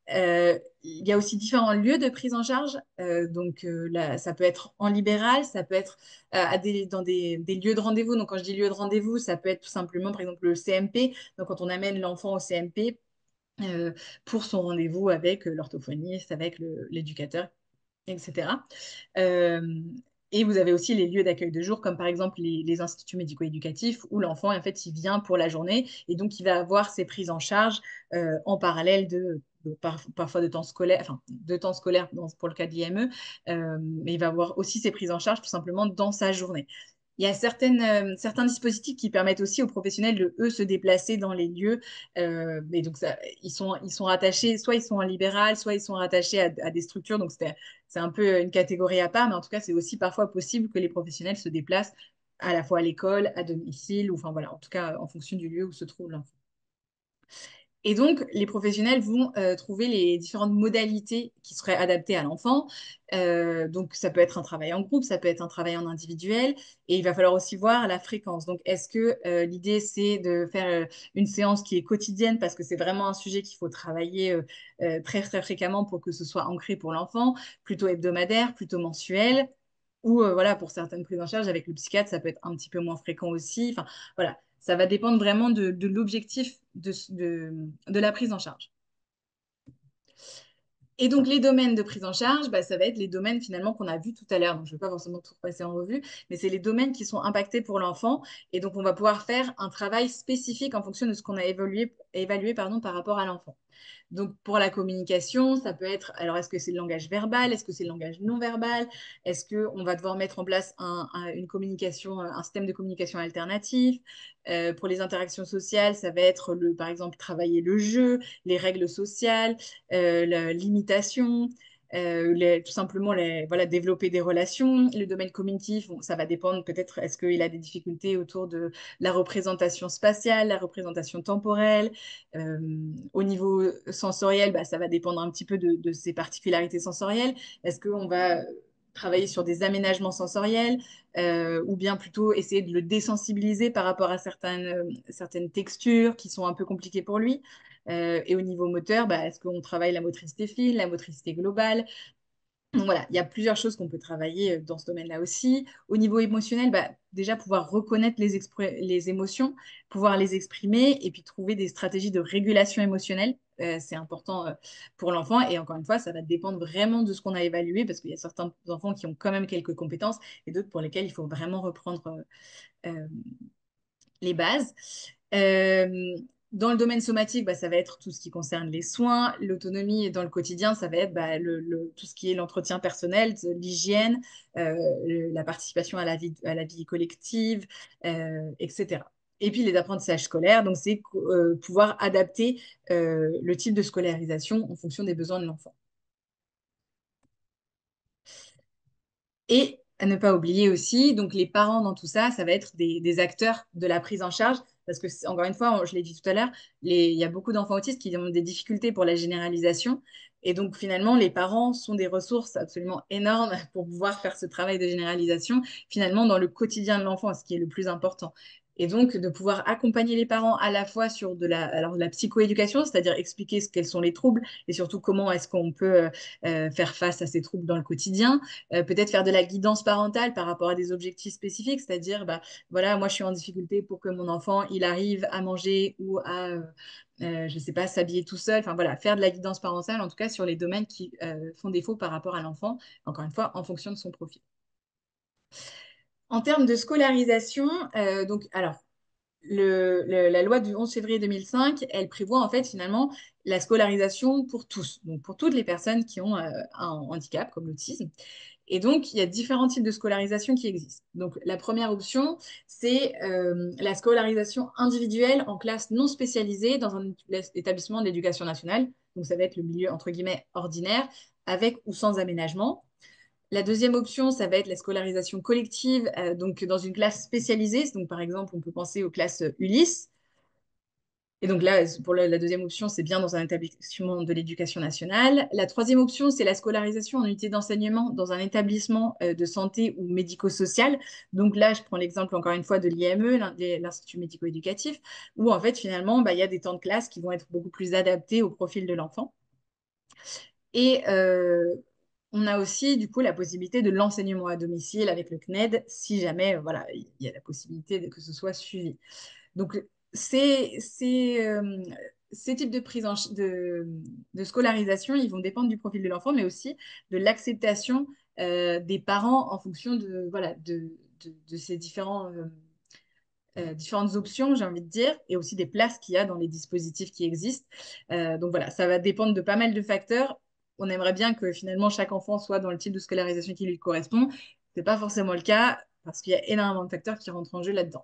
Il y a aussi différents lieux de prise en charge. Là, ça peut être en libéral, ça peut être dans des lieux de rendez-vous. Donc, quand je dis lieu de rendez-vous, ça peut être tout simplement, par exemple, le CMP. Donc, quand on amène l'enfant au CMP, pour son rendez-vous avec l'orthophoniste, avec l'éducateur, etc. Euh, et vous avez aussi les lieux d'accueil de jour, comme par exemple les instituts médico-éducatifs, où l'enfant, en fait, il vient pour la journée et donc il va avoir ses prises en charge en parallèle parfois de temps scolaire, enfin de temps scolaire pour le cas de l'IME, mais il va avoir aussi ses prises en charge tout simplement dans sa journée. Il y a certains dispositifs qui permettent aussi aux professionnels de, eux, se déplacer dans les lieux. Et donc, ils sont rattachés, soit ils sont en libéral, soit ils sont rattachés à des structures. Donc, c'est un peu une catégorie à part, mais en tout cas, c'est aussi parfois possible que les professionnels se déplacent à la fois à l'école, à domicile, ou enfin voilà, en tout cas en fonction du lieu où se trouve l'enfant. Et donc, les professionnels vont trouver les différentes modalités qui seraient adaptées à l'enfant. Donc, ça peut être un travail en groupe, ça peut être un travail en individuel, et il va falloir aussi voir la fréquence. Donc, est-ce que l'idée, c'est de faire une séance qui est quotidienne, parce que c'est vraiment un sujet qu'il faut travailler très, très fréquemment pour que ce soit ancré pour l'enfant, plutôt hebdomadaire, plutôt mensuel, ou voilà, pour certaines prises en charge avec le psychiatre, ça peut être un petit peu moins fréquent aussi. Enfin, voilà, ça va dépendre vraiment de l'objectif de la prise en charge. Et donc, les domaines de prise en charge, bah, ça va être les domaines finalement qu'on a vus tout à l'heure. Donc, je ne vais pas forcément tout repasser en revue, mais c'est les domaines qui sont impactés pour l'enfant. Et donc, on va pouvoir faire un travail spécifique en fonction de ce qu'on a évalué par rapport à l'enfant. Donc, pour la communication, ça peut être, alors est-ce que c'est le langage verbal? Est-ce que c'est le langage non verbal? Est-ce qu'on va devoir mettre en place une communication, un système de communication alternatif? Pour les interactions sociales, ça va être, par exemple, travailler le jeu, les règles sociales, l'imitation. Tout simplement voilà, développer des relations. Le domaine cognitif, ça va dépendre peut-être, est-ce qu'il a des difficultés autour de la représentation spatiale, la représentation temporelle. Au niveau sensoriel, bah, ça va dépendre un petit peu de ses particularités sensorielles. Est-ce qu'on va travailler sur des aménagements sensoriels ou bien plutôt essayer de le désensibiliser par rapport à certaines textures qui sont un peu compliquées pour lui. Et au niveau moteur, bah, est-ce qu'on travaille la motricité fine, la motricité globale? Donc voilà, il y a plusieurs choses qu'on peut travailler dans ce domaine-là aussi. Au niveau émotionnel, bah, déjà pouvoir reconnaître les émotions, pouvoir les exprimer et puis trouver des stratégies de régulation émotionnelle. C'est important pour l'enfant. Et encore une fois, ça va dépendre vraiment de ce qu'on a évalué parce qu'il y a certains enfants qui ont quand même quelques compétences et d'autres pour lesquels il faut vraiment reprendre euh, les bases. Euh, Dans le domaine somatique, bah, ça va être tout ce qui concerne les soins. L'autonomie dans le quotidien, ça va être bah, tout ce qui est l'entretien personnel, l'hygiène, la participation à la vie collective, etc. Et puis les apprentissages scolaires, donc c'est pouvoir adapter le type de scolarisation en fonction des besoins de l'enfant. Et à ne pas oublier aussi, donc les parents dans tout ça, ça va être des acteurs de la prise en charge, parce que, encore une fois, je l'ai dit tout à l'heure, il y a beaucoup d'enfants autistes qui ont des difficultés pour la généralisation. Et donc, finalement, les parents sont des ressources absolument énormes pour pouvoir faire ce travail de généralisation, finalement, dans le quotidien de l'enfant, ce qui est le plus important. Et donc, de pouvoir accompagner les parents à la fois sur de la psychoéducation, c'est-à-dire expliquer quels sont les troubles et surtout comment est-ce qu'on peut faire face à ces troubles dans le quotidien, peut-être faire de la guidance parentale par rapport à des objectifs spécifiques, c'est-à-dire, bah, voilà, moi je suis en difficulté pour que mon enfant il arrive à manger ou à, je ne sais pas, s'habiller tout seul. Enfin voilà, faire de la guidance parentale, en tout cas sur les domaines qui font défaut par rapport à l'enfant, encore une fois, en fonction de son profil. En termes de scolarisation, donc, alors, la loi du 11 février 2005, elle prévoit en fait finalement la scolarisation pour tous, donc pour toutes les personnes qui ont un handicap comme l'autisme. Et donc, il y a différents types de scolarisation qui existent. Donc, la première option, c'est la scolarisation individuelle en classe non spécialisée dans un établissement d'éducation nationale. Donc, ça va être le milieu, entre guillemets, ordinaire, avec ou sans aménagement. La deuxième option, ça va être la scolarisation collective, donc dans une classe spécialisée. Donc, par exemple, on peut penser aux classes Ulysse. Et donc là, pour la deuxième option, c'est bien dans un établissement de l'éducation nationale. La troisième option, c'est la scolarisation en unité d'enseignement dans un établissement de santé ou médico-social. Donc là, je prends l'exemple encore une fois de l'IME, l'Institut médico-éducatif, où en fait, finalement, bah, il y a des temps de classe qui vont être beaucoup plus adaptés au profil de l'enfant. Et on a aussi, du coup, la possibilité de l'enseignement à domicile avec le CNED, si jamais, voilà, il y a la possibilité que ce soit suivi. Donc, ces types de de scolarisation, ils vont dépendre du profil de l'enfant, mais aussi de l'acceptation des parents en fonction de, voilà, de ces différentes options, j'ai envie de dire, et aussi des places qu'il y a dans les dispositifs qui existent. Donc voilà, ça va dépendre de pas mal de facteurs. On aimerait bien que finalement chaque enfant soit dans le type de scolarisation qui lui correspond. Ce n'est pas forcément le cas parce qu'il y a énormément de facteurs qui rentrent en jeu là-dedans.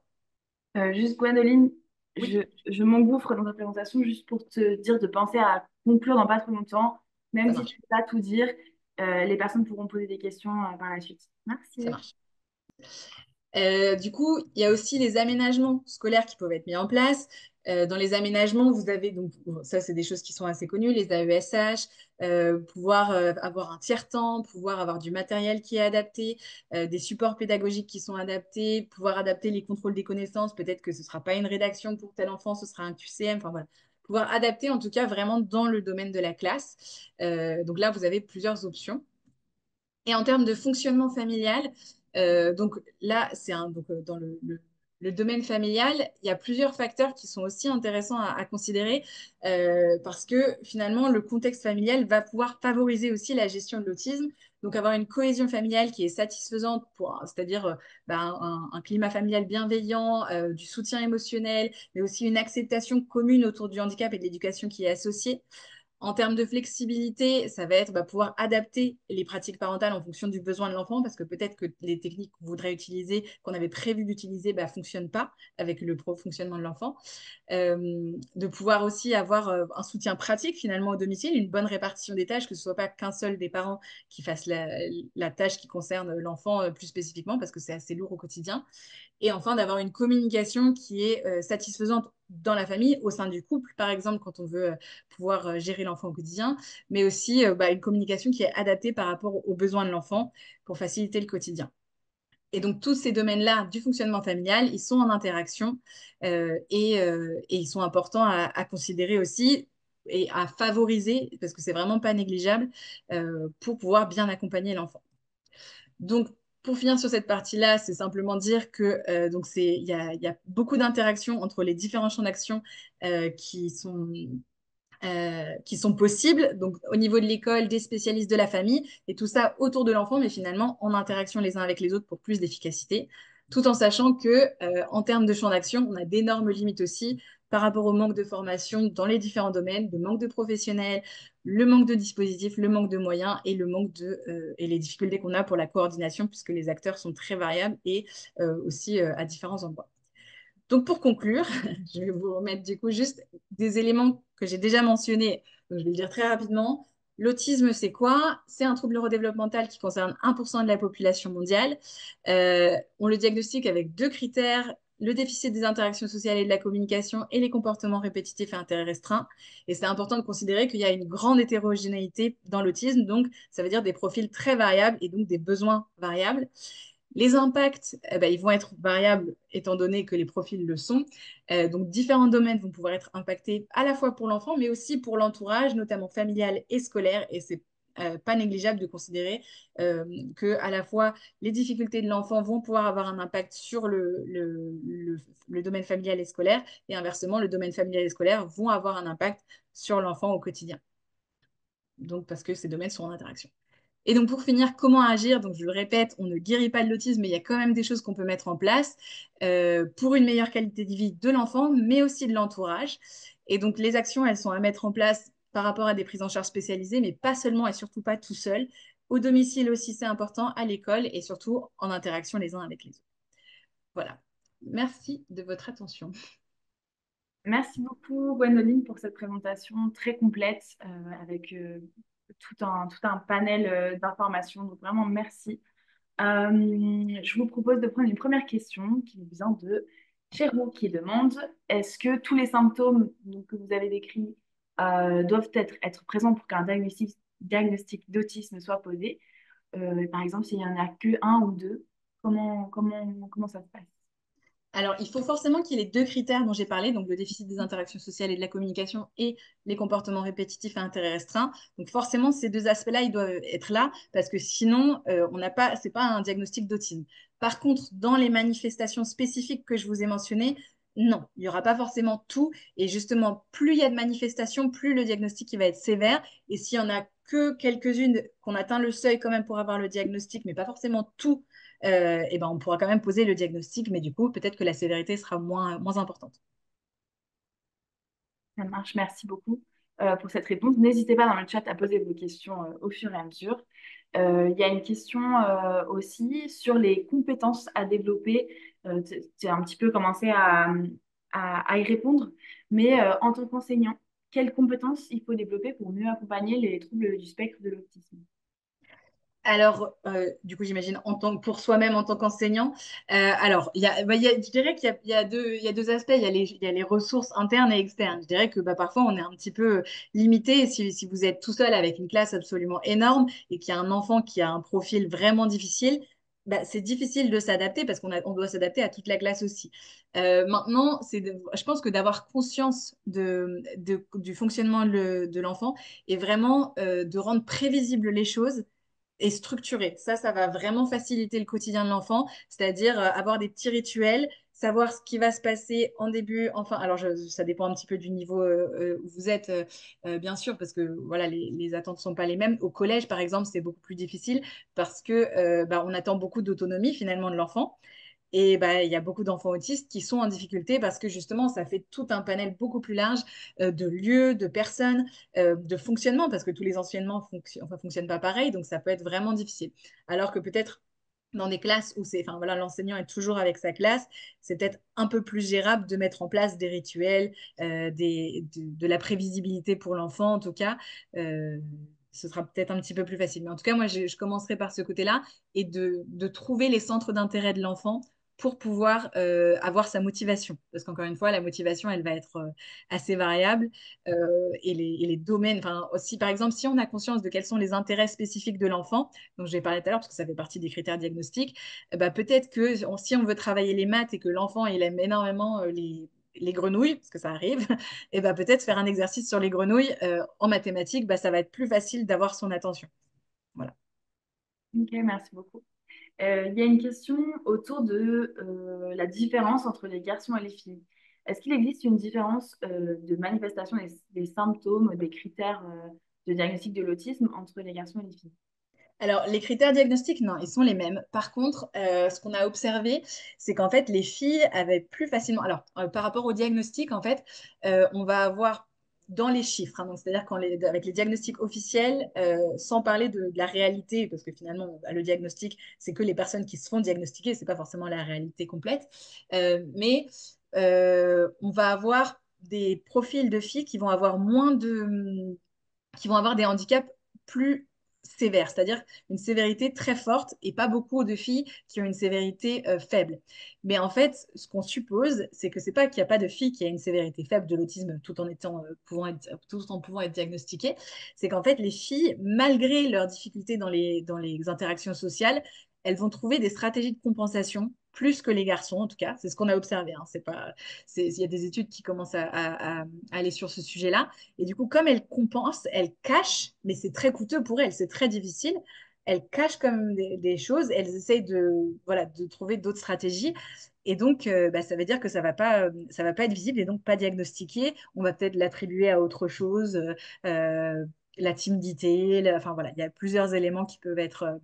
Juste Gwendoline, Oui, je m'engouffre dans ta présentation juste pour te dire de penser à conclure dans pas trop longtemps. Même ça si tu marche, ne peux pas tout dire, les personnes pourront poser des questions par la suite. ça Merci. marche. Du coup, il y a aussi les aménagements scolaires qui peuvent être mis en place. Dans les aménagements, vous avez donc, bon, ça c'est des choses qui sont assez connues, les AESH, pouvoir avoir un tiers-temps, pouvoir avoir du matériel qui est adapté, des supports pédagogiques qui sont adaptés, pouvoir adapter les contrôles des connaissances. Peut-être que ce ne sera pas une rédaction pour tel enfant, ce sera un QCM. Enfin voilà, pouvoir adapter en tout cas vraiment dans le domaine de la classe. Donc là, vous avez plusieurs options. Et en termes de fonctionnement familial, donc là, dans le domaine familial, il y a plusieurs facteurs qui sont aussi intéressants à considérer parce que finalement, le contexte familial va pouvoir favoriser aussi la gestion de l'autisme. Donc, avoir une cohésion familiale qui est satisfaisante, c'est-à-dire un climat familial bienveillant, du soutien émotionnel, mais aussi une acceptation commune autour du handicap et de l'éducation qui est associée. En termes de flexibilité, ça va être pouvoir adapter les pratiques parentales en fonction du besoin de l'enfant, parce que peut-être que les techniques qu'on voudrait utiliser, qu'on avait prévu d'utiliser, ne fonctionnent pas avec le fonctionnement de l'enfant. De pouvoir aussi avoir un soutien pratique finalement au domicile, une bonne répartition des tâches, que ce ne soit pas qu'un seul des parents qui fasse la tâche qui concerne l'enfant plus spécifiquement, parce que c'est assez lourd au quotidien. Et enfin, d'avoir une communication qui est satisfaisante dans la famille, au sein du couple, par exemple, quand on veut pouvoir gérer l'enfant au quotidien, mais aussi une communication qui est adaptée par rapport aux besoins de l'enfant pour faciliter le quotidien. Et donc, tous ces domaines-là du fonctionnement familial, ils sont en interaction et ils sont importants à considérer aussi et à favoriser, parce que c'est vraiment pas négligeable, pour pouvoir bien accompagner l'enfant. Donc, pour finir sur cette partie-là, c'est simplement dire que il y a beaucoup d'interactions entre les différents champs d'action euh, qui sont, qui sont possibles. Donc, au niveau de l'école, des spécialistes de la famille, et tout ça autour de l'enfant, mais finalement en interaction les uns avec les autres pour plus d'efficacité, tout en sachant que, en termes de champ d'action, on a d'énormes limites aussi par rapport au manque de formation dans les différents domaines, le manque de professionnels, le manque de dispositifs, le manque de moyens et et les difficultés qu'on a pour la coordination, puisque les acteurs sont très variables et aussi à différents endroits. Donc, pour conclure, je vais vous remettre du coup juste des éléments que j'ai déjà mentionnés. Donc, je vais le dire très rapidement. L'autisme, c'est quoi? C'est un trouble neurodéveloppemental qui concerne 1% de la population mondiale. On le diagnostique avec deux critères, le déficit des interactions sociales et de la communication et les comportements répétitifs à intérêt restreint. Et c'est important de considérer qu'il y a une grande hétérogénéité dans l'autisme, donc ça veut dire des profils très variables et donc des besoins variables. Les impacts, ils vont être variables étant donné que les profils le sont. Donc, différents domaines vont pouvoir être impactés à la fois pour l'enfant, mais aussi pour l'entourage, notamment familial et scolaire. Et c'est pas négligeable de considérer que à la fois les difficultés de l'enfant vont pouvoir avoir un impact sur le domaine familial et scolaire, et inversement, le domaine familial et scolaire vont avoir un impact sur l'enfant au quotidien. Donc, parce que ces domaines sont en interaction. Et donc, pour finir, comment agir? Donc, je le répète, on ne guérit pas de l'autisme, mais il y a quand même des choses qu'on peut mettre en place pour une meilleure qualité de vie de l'enfant, mais aussi de l'entourage. Et donc, les actions, elles sont à mettre en place par rapport à des prises en charge spécialisées, mais pas seulement et surtout pas tout seul. Au domicile aussi, c'est important, à l'école et surtout en interaction les uns avec les autres. Voilà. Merci de votre attention. Merci beaucoup, Gwendoline, pour cette présentation très complète avec tout un panel d'informations. Donc, vraiment, merci. Je vous propose de prendre une première question qui nous vient de Chéro qui demande est-ce que tous les symptômes donc, que vous avez décrits doivent être présents pour qu'un diagnostic d'autisme soit posé? Par exemple, s'il n'y en a que un ou deux, comment ça se passe? Alors, il faut forcément qu'il y ait les deux critères dont j'ai parlé, donc le déficit des interactions sociales et de la communication et les comportements répétitifs à intérêt restreint. Donc, forcément, ces deux aspects-là, ils doivent être là parce que sinon, on n'a pas, c'est pas un diagnostic d'autisme. Par contre, dans les manifestations spécifiques que je vous ai mentionnées, non, il n'y aura pas forcément tout. Et justement, plus il y a de manifestations, plus le diagnostic il va être sévère. Et s'il y en a que quelques-unes qu'on atteint le seuil quand même pour avoir le diagnostic, mais pas forcément tout et ben on pourra quand même poser le diagnostic, mais du coup, peut-être que la sévérité sera moins importante. Ça marche, merci beaucoup pour cette réponse. N'hésitez pas dans le chat à poser vos questions au fur et à mesure. Il y a une question aussi sur les compétences à développer. Tu as un petit peu commencé à y répondre, mais en tant qu'enseignant, quelles compétences il faut développer pour mieux accompagner les troubles du spectre de l'autisme? Alors, du coup, j'imagine pour soi-même en tant qu'enseignant. Alors, je dirais il y a deux aspects. Il y a les ressources internes et externes. Je dirais que parfois, on est un petit peu limité. Si vous êtes tout seul avec une classe absolument énorme et qu'il y a un enfant qui a un profil vraiment difficile, c'est difficile de s'adapter parce on doit s'adapter à toute la classe aussi. Maintenant, je pense que d'avoir conscience du fonctionnement de l'enfant et vraiment de rendre prévisibles les choses et structuré. Ça va vraiment faciliter le quotidien de l'enfant, c'est-à-dire avoir des petits rituels, savoir ce qui va se passer en début, enfin, alors ça dépend un petit peu du niveau où vous êtes, bien sûr, parce que voilà, les attentes ne sont pas les mêmes. Au collège, par exemple, c'est beaucoup plus difficile parce que on attend beaucoup d'autonomie finalement de l'enfant. Et il y a beaucoup d'enfants autistes qui sont en difficulté parce que justement, ça fait tout un panel beaucoup plus large de lieux, de personnes, de fonctionnement, parce que tous les enseignements fonctionnent pas pareil, donc ça peut être vraiment difficile. Alors que peut-être dans des classes où enfin voilà, l'enseignant est toujours avec sa classe, c'est peut-être un peu plus gérable de mettre en place des rituels, de la prévisibilité pour l'enfant en tout cas. Ce sera peut-être un petit peu plus facile. Mais en tout cas, moi, je commencerai par ce côté-là et de trouver les centres d'intérêt de l'enfant pour pouvoir avoir sa motivation. Parce qu'encore une fois, la motivation, elle va être assez variable. Et les domaines, enfin aussi, par exemple, si on a conscience de quels sont les intérêts spécifiques de l'enfant, donc j'ai parlé tout à l'heure, parce que ça fait partie des critères diagnostiques, peut-être que si on veut travailler les maths et que l'enfant, il aime énormément les grenouilles, parce que ça arrive, et peut-être faire un exercice sur les grenouilles en mathématiques, ça va être plus facile d'avoir son attention. Voilà. Ok, merci beaucoup. Il y a une question autour de la différence entre les garçons et les filles. Est-ce qu'il existe une différence de manifestation des symptômes, des critères de diagnostic de l'autisme entre les garçons et les filles? Alors, les critères diagnostiques, non, ils sont les mêmes. Par contre, ce qu'on a observé, c'est qu'en fait, les filles avaient plus facilement. Alors, par rapport au diagnostic, en fait, on va avoir dans les chiffres, hein, donc c'est-à-dire avec les diagnostics officiels, sans parler de la réalité, parce que finalement, le diagnostic, c'est que les personnes qui se font diagnostiquer, c'est pas forcément la réalité complète. Mais on va avoir des profils de filles qui vont avoir qui vont avoir des handicaps plus sévères, c'est-à-dire une sévérité très forte et pas beaucoup de filles qui ont une sévérité faible. Mais en fait, ce qu'on suppose, c'est que c'est pas qu'il n'y a pas de filles qui a une sévérité faible de l'autisme tout en pouvant être diagnostiquées, c'est qu'en fait, les filles, malgré leurs difficultés dans les interactions sociales, elles vont trouver des stratégies de compensation plus que les garçons, en tout cas. C'est ce qu'on a observé. Hein. Il y a des études qui commencent à aller sur ce sujet-là. Et du coup, comme elles compensent, elles cachent, mais c'est très coûteux pour elles, c'est très difficile. Elles cachent comme des choses, elles essayent voilà, de trouver d'autres stratégies. Et donc, ça veut dire que ça va pas être visible et donc pas diagnostiqué. On va peut-être l'attribuer à autre chose, euh, la timidité. Enfin voilà, il y a plusieurs éléments qui peuvent être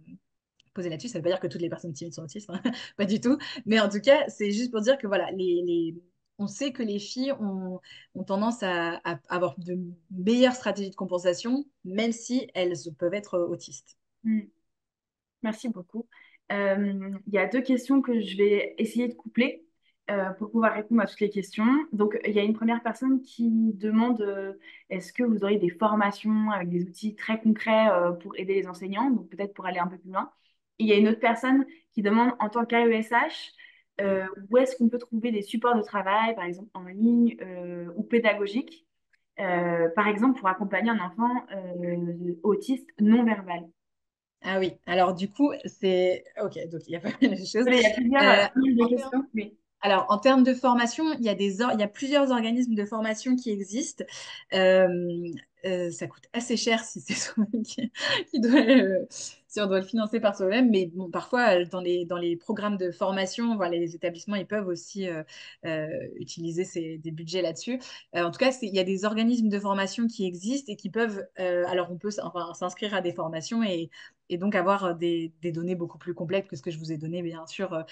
posés là-dessus. Ça ne veut pas dire que toutes les personnes timides sont autistes, hein. Pas du tout. Mais en tout cas, c'est juste pour dire que voilà, on sait que les filles ont tendance à avoir de meilleures stratégies de compensation, même si elles peuvent être autistes. Hmm. Merci beaucoup. Il y a deux questions que je vais essayer de coupler pour pouvoir répondre à toutes les questions. Donc, il y a une première personne qui demande est-ce que vous auriez des formations avec des outils très concrets pour aider les enseignants, donc peut-être pour aller un peu plus loin. Et il y a une autre personne qui demande en tant qu'AESH où est-ce qu'on peut trouver des supports de travail, par exemple en ligne ou pédagogiques, par exemple pour accompagner un enfant autiste non verbal. Ah oui, alors du coup, c'est... Ok, donc il y a pas mal de choses. Il y a plusieurs En termes questions. Oui. Alors, en termes de formation, il y a plusieurs organismes de formation qui existent. Euh, Ça coûte assez cher si c'est soi-même qui doit, si on doit le financer par soi-même. Mais bon, parfois, dans les programmes de formation, voilà, les établissements, ils peuvent aussi utiliser des budgets là-dessus. En tout cas, il y a des organismes de formation qui existent et qui peuvent, alors on peut s'inscrire à des formations et donc avoir des données beaucoup plus complètes que ce que je vous ai donné, bien sûr.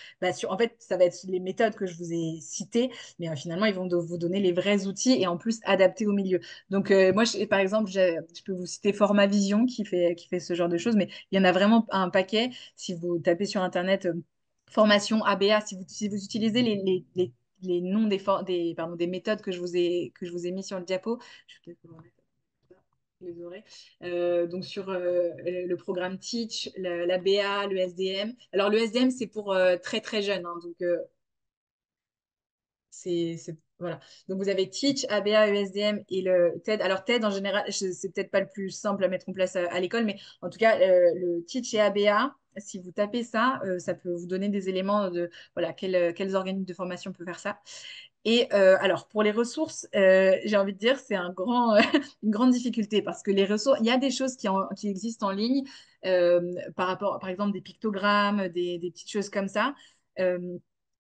En fait, ça va être les méthodes que je vous ai citées, mais finalement, ils vont vous donner les vrais outils et en plus adaptés au milieu. Donc, moi, par exemple, je peux vous citer Formavision qui fait ce genre de choses, mais il y en a vraiment un paquet. Si vous tapez sur Internet formation ABA, si vous utilisez les noms pardon, des méthodes que je vous ai mis sur le diapo, je vais peut-être vous le remettre. les aurez. Donc sur le programme Teach, l'ABA, le SDM. Alors le SDM, c'est pour très très jeune, hein, donc voilà. Donc vous avez Teach, ABA, ESDM et le TED. Alors TED, en général, c'est peut-être pas le plus simple à mettre en place à l'école, mais en tout cas, le Teach et ABA, si vous tapez ça, ça peut vous donner des éléments de voilà, quels organismes de formation peuvent faire ça. Et alors, pour les ressources, j'ai envie de dire, c'est une grande difficulté parce que les ressources, il y a des choses qui existent en ligne par rapport, par exemple, des pictogrammes, des petites choses comme ça. Euh,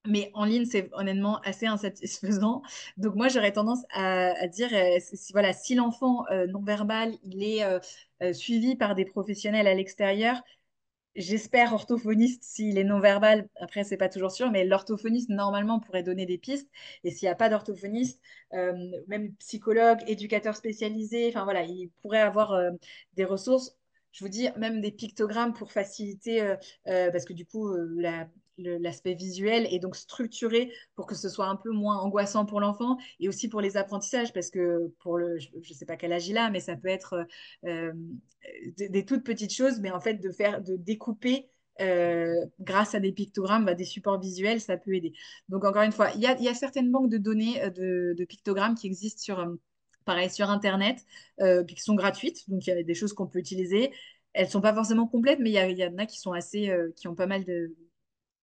mais en ligne, c'est honnêtement assez insatisfaisant. Donc, moi, j'aurais tendance à dire, voilà, si l'enfant non-verbal, il est suivi par des professionnels à l'extérieur, j'espère orthophoniste s'il est non-verbal, après c'est pas toujours sûr, mais l'orthophoniste normalement pourrait donner des pistes. Et s'il n'y a pas d'orthophoniste, même psychologue, éducateur spécialisé, enfin voilà, il pourrait avoir des ressources. Je vous dis même des pictogrammes pour faciliter, parce que du coup l'aspect visuel est donc structuré pour que ce soit un peu moins angoissant pour l'enfant et aussi pour les apprentissages, parce que je ne sais pas quel âge il a, mais ça peut être euh, des toutes petites choses, mais en fait, de découper grâce à des pictogrammes, des supports visuels, ça peut aider. Donc, encore une fois, il y a certaines banques de données de pictogrammes qui existent pareil, sur Internet, qui sont gratuites. Donc, il y a des choses qu'on peut utiliser. Elles ne sont pas forcément complètes, mais il y en a qui sont qui ont pas mal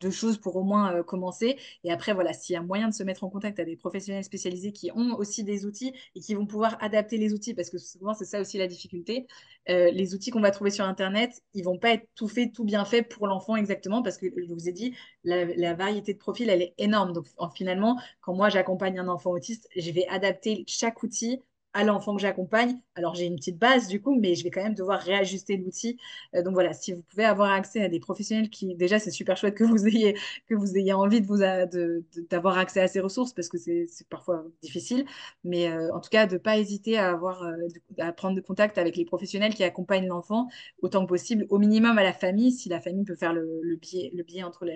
de choses pour au moins commencer. Et après, voilà, s'il y a moyen de se mettre en contact avec des professionnels spécialisés qui ont aussi des outils et qui vont pouvoir adapter les outils, parce que souvent, c'est ça aussi la difficulté. Les outils qu'on va trouver sur Internet, ils vont pas être tout faits, tout bien faits pour l'enfant exactement, parce que je vous ai dit, la variété de profils, elle est énorme. Donc, finalement, quand moi, j'accompagne un enfant autiste, je vais adapter chaque outil à l'enfant que j'accompagne. Alors, j'ai une petite base du coup, mais je vais quand même devoir réajuster l'outil. Donc voilà, si vous pouvez avoir accès à des professionnels qui, déjà, c'est super chouette que vous ayez envie d'avoir accès à ces ressources parce que c'est parfois difficile. Mais en tout cas, de ne pas hésiter à prendre de contact avec les professionnels qui accompagnent l'enfant autant que possible, au minimum à la famille, si la famille peut faire le biais entre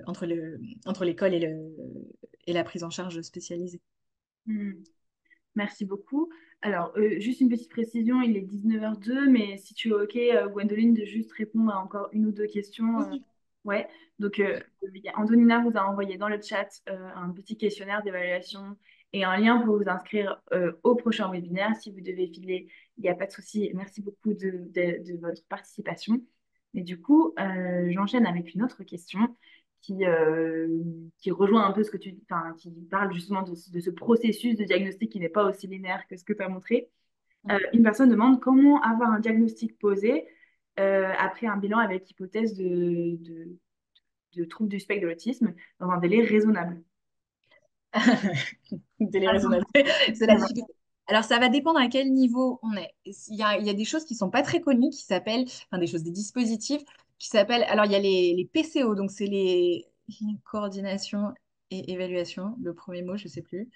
entre l'école et la prise en charge spécialisée. Hmm. Merci beaucoup. Alors, juste une petite précision, il est 19h02, mais si tu es OK, Gwendoline, de juste répondre à encore une ou deux questions. Oui. Ouais, donc Antonina vous a envoyé dans le chat un petit questionnaire d'évaluation et un lien pour vous inscrire au prochain webinaire. Si vous devez filer, il n'y a pas de souci. Merci beaucoup de votre participation. Et du coup, j'enchaîne avec une autre question qui, euh, qui rejoint un peu ce que enfin, qui parle justement de ce processus de diagnostic qui n'est pas aussi linéaire que ce que tu as montré. Une personne demande comment avoir un diagnostic posé après un bilan avec hypothèse de troubles du spectre de l'autisme dans un délai raisonnable. Délai Ah, raisonnable. C'est la difficulté. Alors, ça va dépendre à quel niveau on est. Il y a des choses qui sont pas très connues qui s'appellent, enfin des dispositifs qui s'appellent, alors il y a les PCO, donc c'est les coordination et évaluation, le premier mot, je sais plus.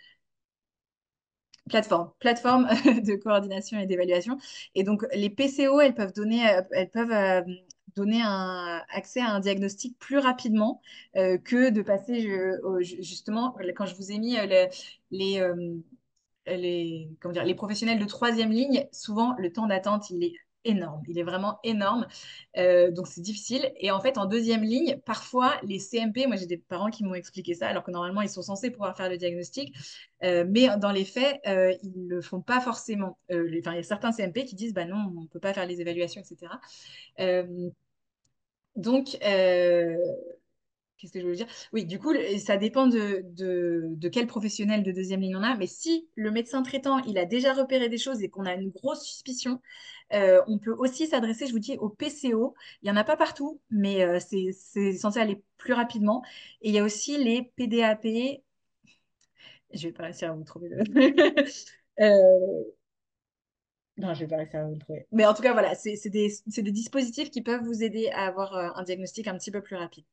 Plateforme de coordination et d'évaluation. Et donc, les PCO, elles peuvent donner accès à un diagnostic plus rapidement que de passer justement, quand je vous ai mis les, comment dire, les professionnels de troisième ligne, souvent le temps d'attente, il est énorme. Il est vraiment énorme. Donc c'est difficile. Et en fait, en deuxième ligne, parfois les CMP, moi j'ai des parents qui m'ont expliqué ça, alors que normalement ils sont censés pouvoir faire le diagnostic, mais dans les faits, ils ne le font pas forcément. Enfin, il y a certains CMP qui disent, bah non, on ne peut pas faire les évaluations, etc. Euh, donc, qu'est-ce que je veux dire? Oui, du coup, ça dépend de quel professionnel de deuxième ligne on a. Mais si le médecin traitant, il a déjà repéré des choses et qu'on a une grosse suspicion, on peut aussi s'adresser, je vous dis, au PCO. Il n'y en a pas partout, mais c'est censé aller plus rapidement. Et il y a aussi les PDAP. Je vais pas réussir à vous trouver le... Euh, Non, je vais pas réussir à vous le trouver. Mais en tout cas, voilà, c'est des dispositifs qui peuvent vous aider à avoir un diagnostic un petit peu plus rapide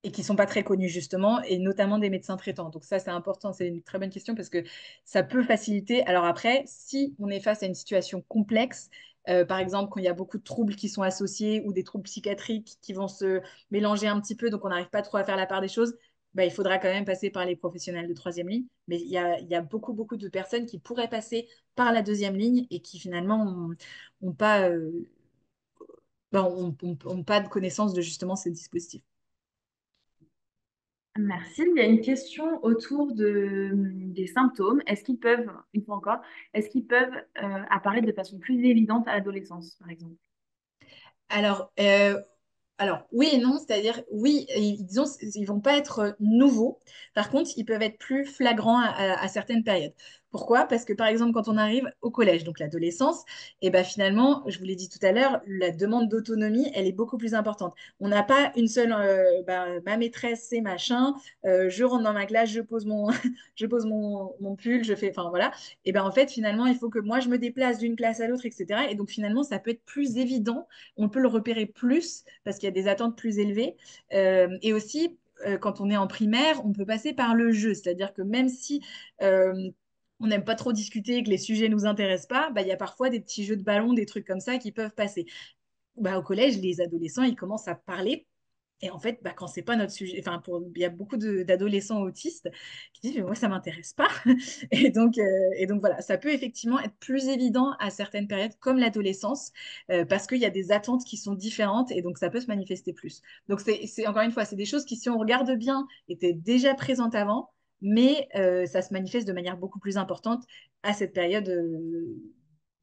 et qui sont pas très connus justement, et notamment des médecins traitants. Donc ça, c'est important, c'est une très bonne question parce que ça peut faciliter. Alors après, si on est face à une situation complexe, par exemple quand il y a beaucoup de troubles qui sont associés ou des troubles psychiatriques qui vont se mélanger un petit peu, donc on n'arrive pas trop à faire la part des choses, bah, il faudra quand même passer par les professionnels de troisième ligne. Mais il y a beaucoup, beaucoup de personnes qui pourraient passer par la deuxième ligne et qui finalement ont pas, ont pas de connaissance de justement ces dispositifs. Merci. Il y a une question autour des symptômes. Est-ce qu'ils peuvent, une fois encore, est-ce qu'ils peuvent apparaître de façon plus évidente à l'adolescence, par exemple? Alors, alors, oui et non, c'est-à-dire, oui, ils vont pas être nouveaux. Par contre, ils peuvent être plus flagrants à certaines périodes. Pourquoi? Parce que, par exemple, quand on arrive au collège, donc l'adolescence, et ben finalement, je vous l'ai dit tout à l'heure, la demande d'autonomie, elle est beaucoup plus importante. On n'a pas une seule, ma maîtresse, c'est machin, je rentre dans ma classe, je pose je pose mon pull, je fais, enfin voilà. Et ben en fait, finalement, il faut que moi, je me déplace d'une classe à l'autre, etc. Et donc, finalement, ça peut être plus évident, on peut le repérer plus parce qu'il y a des attentes plus élevées. Et aussi, quand on est en primaire, on peut passer par le jeu. C'est-à-dire que même si on n'aime pas trop discuter, que les sujets ne nous intéressent pas, bah, il y a parfois des petits jeux de ballon, des trucs comme ça qui peuvent passer. Bah, au collège, les adolescents, ils commencent à parler et en fait, bah, quand c'est pas notre sujet, enfin, il y a beaucoup d'adolescents autistes qui disent, mais moi, ça m'intéresse pas. Et donc, voilà, ça peut effectivement être plus évident à certaines périodes, comme l'adolescence, parce qu'il y a des attentes qui sont différentes et donc ça peut se manifester plus. Donc, encore une fois, c'est des choses qui, si on regarde bien, étaient déjà présentes avant, mais ça se manifeste de manière beaucoup plus importante à cette période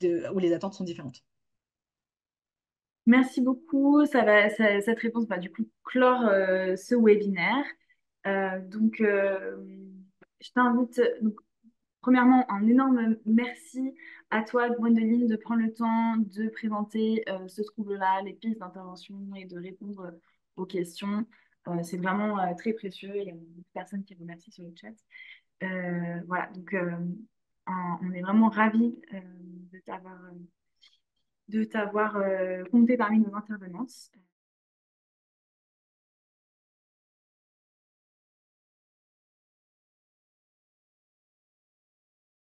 où les attentes sont différentes. Merci beaucoup. Cette réponse va du coup clore ce webinaire. Donc, je t'invite, donc, premièrement, un énorme merci à toi, Gwendoline, de prendre le temps de présenter ce trouble-là, les pistes d'intervention et de répondre aux questions. C'est vraiment très précieux. Il y a beaucoup de personnes qui remercient sur le chat. Voilà, donc on est vraiment ravis de t'avoir compté parmi nos intervenantes.